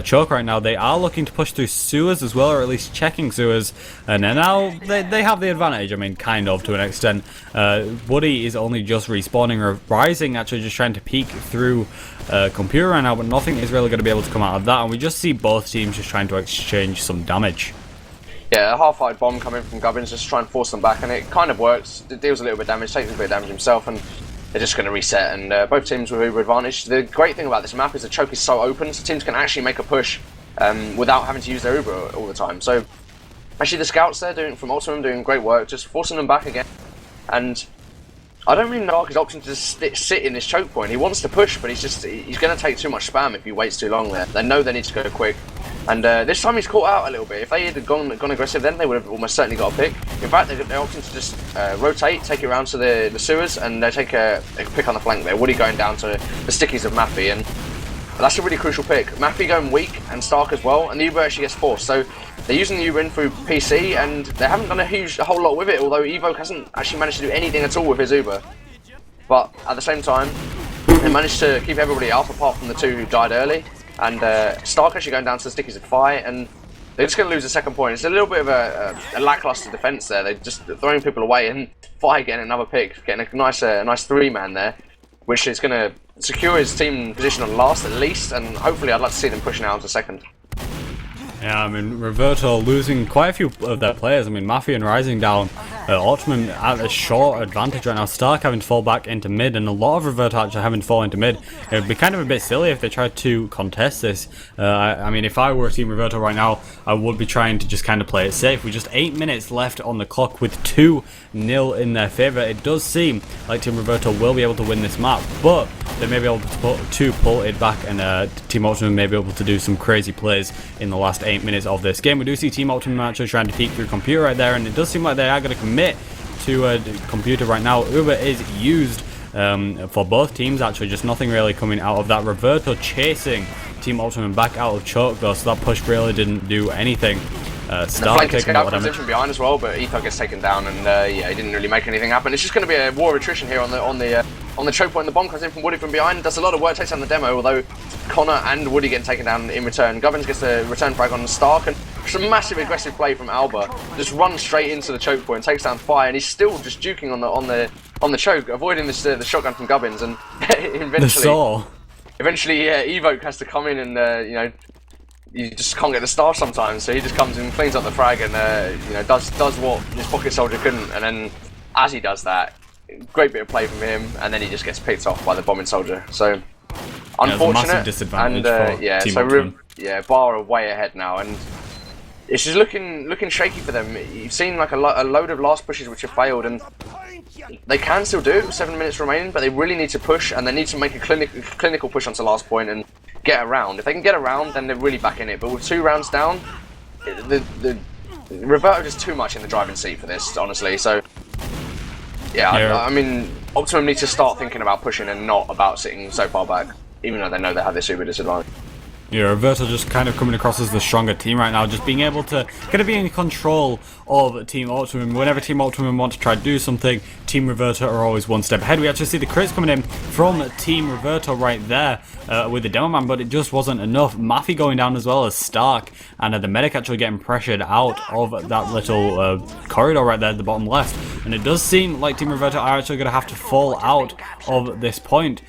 choke right now. They are looking to push through sewers as well, or at least checking sewers, and now they have the advantage. I mean, kind of to an extent. Woody is only just respawning. Rising actually just trying to peek through computer right now, but nothing is really going to be able to come out of that, and we just see both teams just trying to exchange some damage. Yeah, a half-height bomb coming from Gubbins, just trying to force them back, and it kind of works. It deals a little bit of damage, takes a bit of damage himself, and they're just going to reset, and both teams with Uber advantage. The great thing about this map is the choke is so open, so teams can actually make a push without having to use their Uber all the time. So, actually the scouts there from Optimum doing great work, just forcing them back again, and I don't really know his option to just sit in this choke point. He wants to push, but he's going to take too much spam if he waits too long there. They know they need to go quick. And this time he's caught out a little bit. If they had gone aggressive then, they would have almost certainly got a pick. In fact, they're opting to just rotate, take it around to the sewers, and they take a pick on the flank there. Woody going down to the stickies of Mappy, and that's a really crucial pick. Mappy going weak, and Stark as well, and the Uber actually gets forced. So they're using the Uber in through PC, and they haven't done a whole lot with it, although Evoke hasn't actually managed to do anything at all with his Uber. But at the same time, they managed to keep everybody up apart from the two who died early. And Stark actually going down to the stickies to fight, and they're just going to lose a second point. It's a little bit of a lackluster defense there. They're just throwing people away, and Fi getting another pick, getting a nice 3-man there, which is going to secure his team position on last at least, and hopefully I'd like to see them pushing out to second. Yeah, I mean, Reverto losing quite a few of their players. I mean, Mafia and Rising down, Optimum at a short advantage right now. Stark having to fall back into mid, and a lot of Reverto actually having to fall into mid. It would be kind of a bit silly if they tried to contest this. I mean, if I were Team Reverto right now, I would be trying to just kind of play it safe. With just 8 minutes left on the clock with 2-0 in their favour, it does seem like Team Reverto will be able to win this map, but they may be able to pull it back, and Team Optimum may be able to do some crazy plays in the last 8 minutes of this game. We do see Team Optimum actually trying to peek through computer right there, and it does seem like they are going to commit to computer right now. Uber is used for both teams actually, just nothing really coming out of that. Reverto chasing Team Optimum back out of choke though, so that push really didn't do anything. Stark taking out position behind as well, but Etho gets taken down, and yeah, he didn't really make anything happen. It's just going to be a war of attrition here on the choke point. The bomb comes in from Woody from behind, does a lot of work, takes down the demo, although Connor and Woody getting taken down in return. Gubbins gets the return frag on Stark, and just a massive aggressive play from Alba. Just runs straight into the choke point, takes down Fire, and he's still just juking on the choke, avoiding the shotgun from Gubbins, and eventually, Evoke has to come in, and you know, you just can't get the star sometimes, so he just comes in, cleans up the frag, and you know, does what his pocket soldier couldn't, and then as he does that, great bit of play from him, and then he just gets picked off by the bombing soldier. So unfortunate, massive disadvantage for yeah, Team so Optimum. yeah, Bar are way ahead now, and it's just looking shaky for them. You've seen like a load of last pushes which have failed, and they can still do it with 7 minutes remaining, but they really need to push, and they need to make a clinical push onto last point and get around. If they can get around, then they're really back in it. But with 2 rounds down, the Reverto is too much in the driving seat for this, honestly. So yeah, I mean, Optimum need to start thinking about pushing and not about sitting so far back, even though they know they have this uber disadvantage. Yeah, Reverto just kind of coming across as the stronger team right now, just being able to kind of be in control of Team Optimum. Whenever Team Optimum want to try to do something, Team Reverto are always one step ahead. We actually see the crits coming in from Team Reverto right there with the Demo Man, but it just wasn't enough. Maffy going down as well as Stark, and the medic actually getting pressured out of that little corridor right there at the bottom left. And it does seem like Team Reverto are actually going to have to fall out of this point,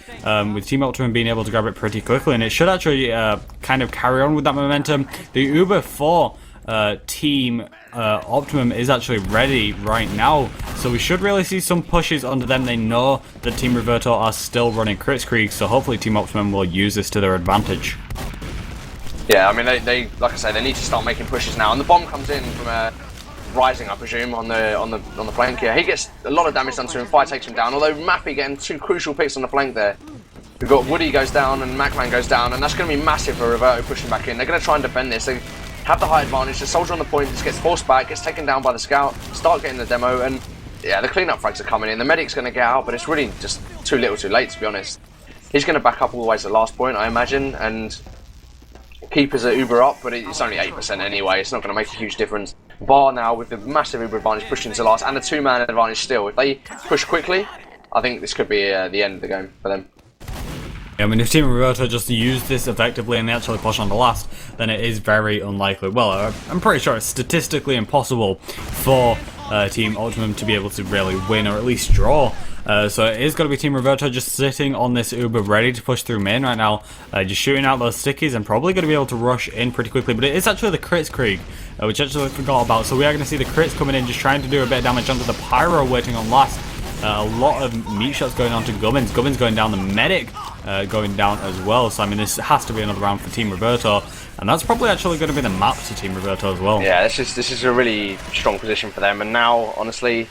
with Team Optimum being able to grab it pretty quickly, and it should actually kind of carry on with that momentum. The Uber for Team Optimum is actually ready right now, so we should really see some pushes under them. They know that Team Reverto are still running Kritzkrieg, so hopefully Team Optimum will use this to their advantage. Yeah, I mean, they like I say, they need to start making pushes now, and the bomb comes in from Rising, I presume, on the flank. Yeah, he gets a lot of damage done to him. Fire takes him down, although Maffy getting 2 crucial picks on the flank there. We've got Woody goes down and Macman goes down, and that's going to be massive for Reverto pushing back in. They're going to try and defend this. They have the high advantage. The soldier on the point just gets forced back, gets taken down by the scout, start getting the demo, and yeah, the cleanup frags are coming in. The medic's going to get out, but it's really just too little too late, to be honest. He's going to back up all the way to the last point, I imagine, and Keepers are Uber up, but it's only 8% anyway. It's not going to make a huge difference. Bar now with the massive Uber advantage pushing to last, and a 2-man advantage still. If they push quickly, I think this could be the end of the game for them. I mean, if Team Reverto just use this effectively and they actually push on the last, then it is very unlikely. Well, I'm pretty sure it's statistically impossible for Team Optimum to be able to really win or at least draw. So it is going to be Team Reverto just sitting on this Uber ready to push through main right now, just shooting out those stickies and probably going to be able to rush in pretty quickly. But it is actually the Kritzkrieg, which I actually forgot about. So we are going to see the crits coming in, just trying to do a bit of damage onto the Pyro waiting on last. A lot of meat shots going on to Gubbins. Gubbins going down, the medic going down as well. So I mean, this has to be another round for Team Reverto, and that's probably actually going to be the map to Team Reverto as well. Yeah, this is a really strong position for them, and now honestly,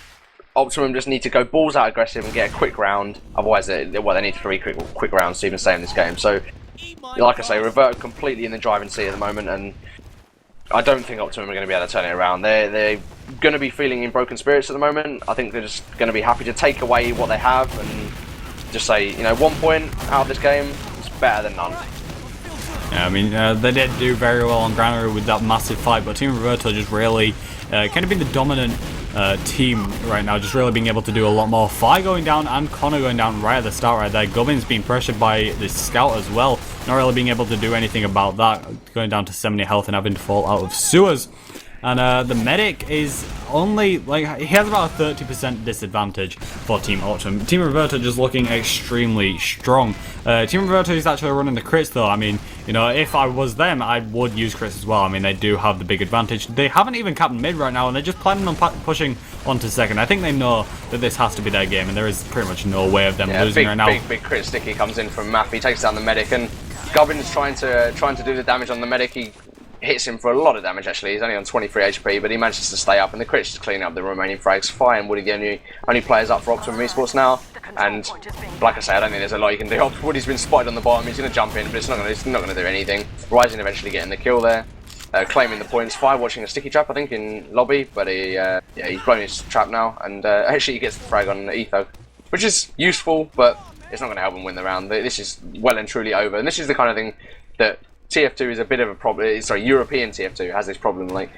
Optimum just need to go balls out aggressive and get a quick round. Otherwise, they need 3 quick rounds to even stay in this game. So, like I say, Reverto completely in the driving seat at the moment, and I don't think Optimum are going to be able to turn it around. They're going to be feeling in broken spirits at the moment. I think they're just going to be happy to take away what they have and just say, you know, 1 point out of this game is better than none. Yeah, I mean, they did do very well on Granary with that massive fight, but Team Reverto just really kind of been the dominant team right now, just really being able to do a lot more. Fi going down and Connor going down right at the start right there. Gubbins being pressured by the scout as well, not really being able to do anything about that, going down to 70 health and having to fall out of sewers. And the medic is only, like, he has about a 30% disadvantage for Team Optimum. Team Reverto just looking extremely strong. Team Reverto is actually running the crits though. I mean, you know, if I was them, I would use crits as well. I mean, they do have the big advantage. They haven't even capped mid right now, and they're just planning on pushing onto second. I think they know that this has to be their game, and there is pretty much no way of them losing right now. Big crit sticky comes in from Maffy, takes down the medic, and Gubbins trying to do the damage on the medic. He hits him for a lot of damage actually. He's only on 23 HP, but he manages to stay up, and the crits just clean up the remaining frags. Fi and Woody the only players up for Optimum Esports now, and like I say, I don't think there's a lot you can do. Woody's been spotted on the bottom. He's going to jump in, but it's not going to do anything. Rising eventually getting the kill there, claiming the points. Fi watching a sticky trap I think in lobby, but he's blown his trap now, and actually he gets the frag on Etho, which is useful, but it's not going to help him win the round. This is well and truly over, and this is the kind of thing that TF2 is a bit of a problem. Sorry, European TF2 has this problem. Like,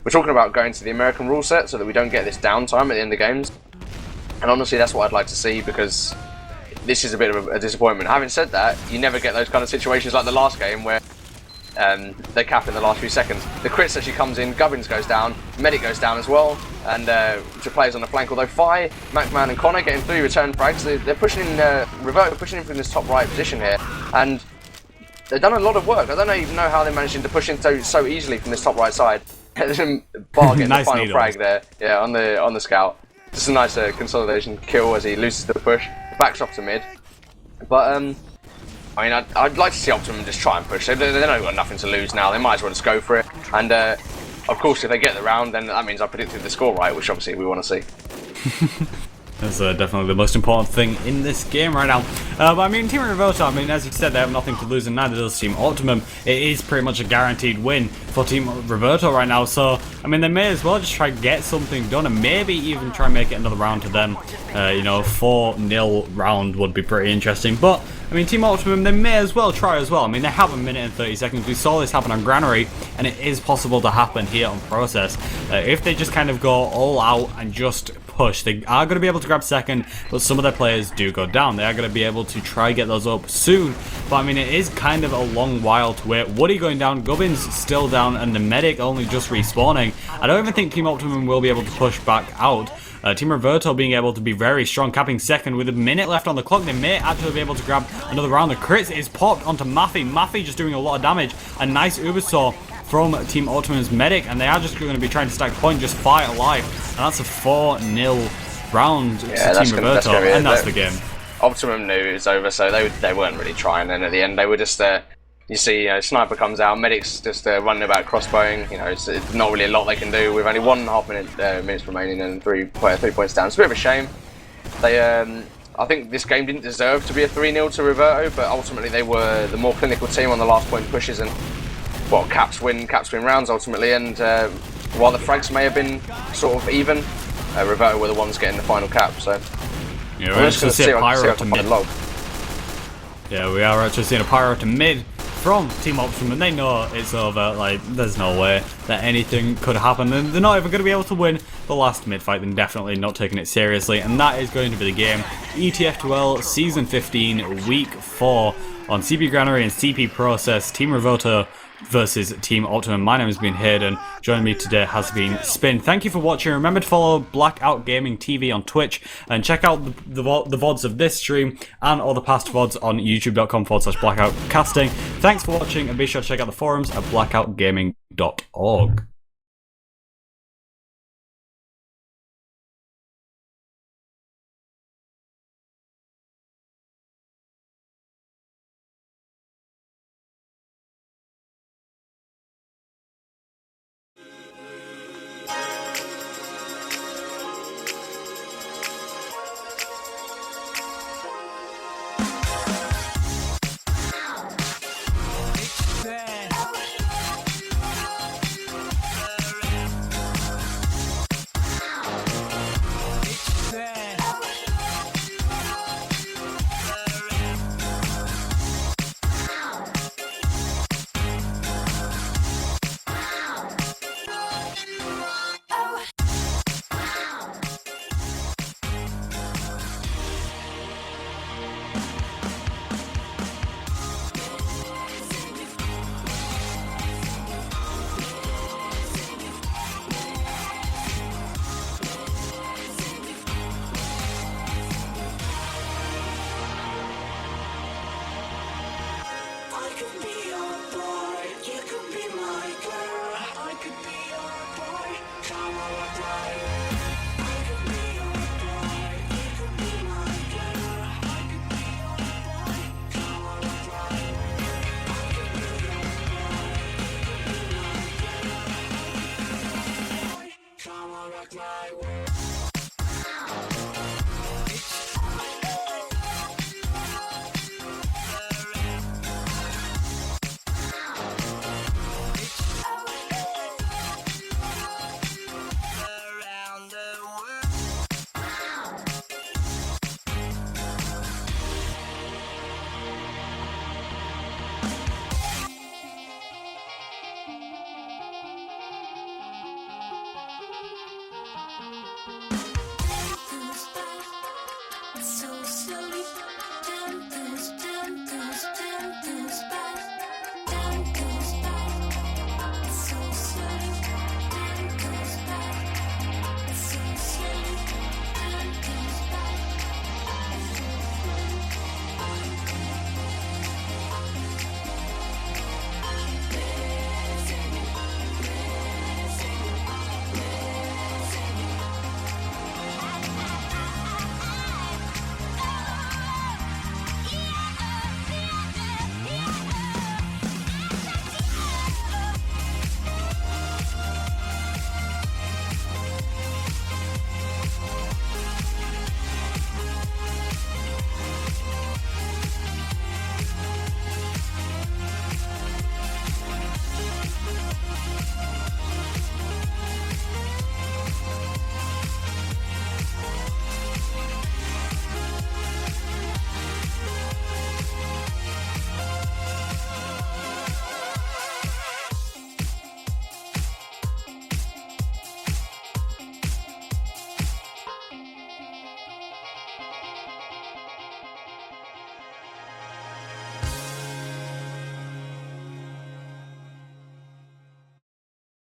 we're talking about going to the American rule set so that we don't get this downtime at the end of games. And honestly, that's what I'd like to see, because this is a bit of a disappointment. Having said that, you never get those kind of situations like the last game where they cap in the last few seconds. The crits actually comes in, Gubbins goes down, Medic goes down as well, and to players on the flank. Although Fi, MacMan and Connor getting 3 return frags, they're pushing in, Reverto pushing in from this top right position here, and they've done a lot of work. I don't even know how they're managing to push in so easily from this top right side. Bar getting nice the final needles. frag there, yeah, on the scout. Just a nice consolidation kill as he loses the push. Backs off to mid. But I mean, I'd like to see Optimum just try and push. They've got nothing to lose now. They might as well just go for it. And of course, if they get the round, then that means I predicted the score right, which obviously we want to see. That's definitely the most important thing in this game right now. But I mean, Team Reverto, I mean, as you said, they have nothing to lose, and neither does Team Optimum. It is pretty much a guaranteed win for Team Reverto right now. So, I mean, they may as well just try to get something done, and maybe even try and make it another round to them. You know, 4-0 round would be pretty interesting. But, I mean, Team Optimum, they may as well try as well. I mean, they have a minute and 30 seconds. We saw this happen on Granary, and it is possible to happen here on Process. If they just kind of go all out and just push, they are going to be able to grab second, but some of their players do go down. They are going to be able to try get those up soon, but I mean, it is kind of a long while to wait. Woody going down, Gubbins still down, and the medic only just respawning. I don't even think Team Optimum will be able to push back out. Team Reverto being able to be very strong, capping second with a minute left on the clock. They may actually be able to grab another round. The crits is popped onto Maffy. Maffy just doing a lot of damage. A nice Ubersaw from Team Optimum's medic, and they are just going to be trying to stack point, just fight alive. And that's a 4-0 round to Team Reverto, and that's the game. Optimum knew it was over, so they weren't really trying. And at the end, they were just you see, Sniper comes out, Medic's just running about crossbowing. You know, it's not really a lot they can do with only 1.5 minutes remaining and 3 points down. It's a bit of a shame. They, I think this game didn't deserve to be a 3-0 to Reverto, but ultimately they were the more clinical team on the last point pushes, and well, caps win rounds ultimately. And while the frags may have been sort of even, Reverto were the ones getting the final cap. So yeah, we're just going to see a pyro to mid. Yeah, we are actually seeing a pyro to mid from Team Optimum, and they know it's over. Like, there's no way that anything could happen, and they're not even going to be able to win the last mid fight. They're definitely not taking it seriously, and that is going to be the game. ETF2L Season 15 Week 4 on CP Granary and CP Process. Team Reverto versus Team Optimum. My name has been Hayden. Joining me today has been Spin. Thank you for watching. Remember to follow Blackout Gaming TV on Twitch, and check out the VODs of this stream and all the past VODs on youtube.com/blackoutcasting. Thanks for watching, and be sure to check out the forums at blackoutgaming.org. Come on, rock my world.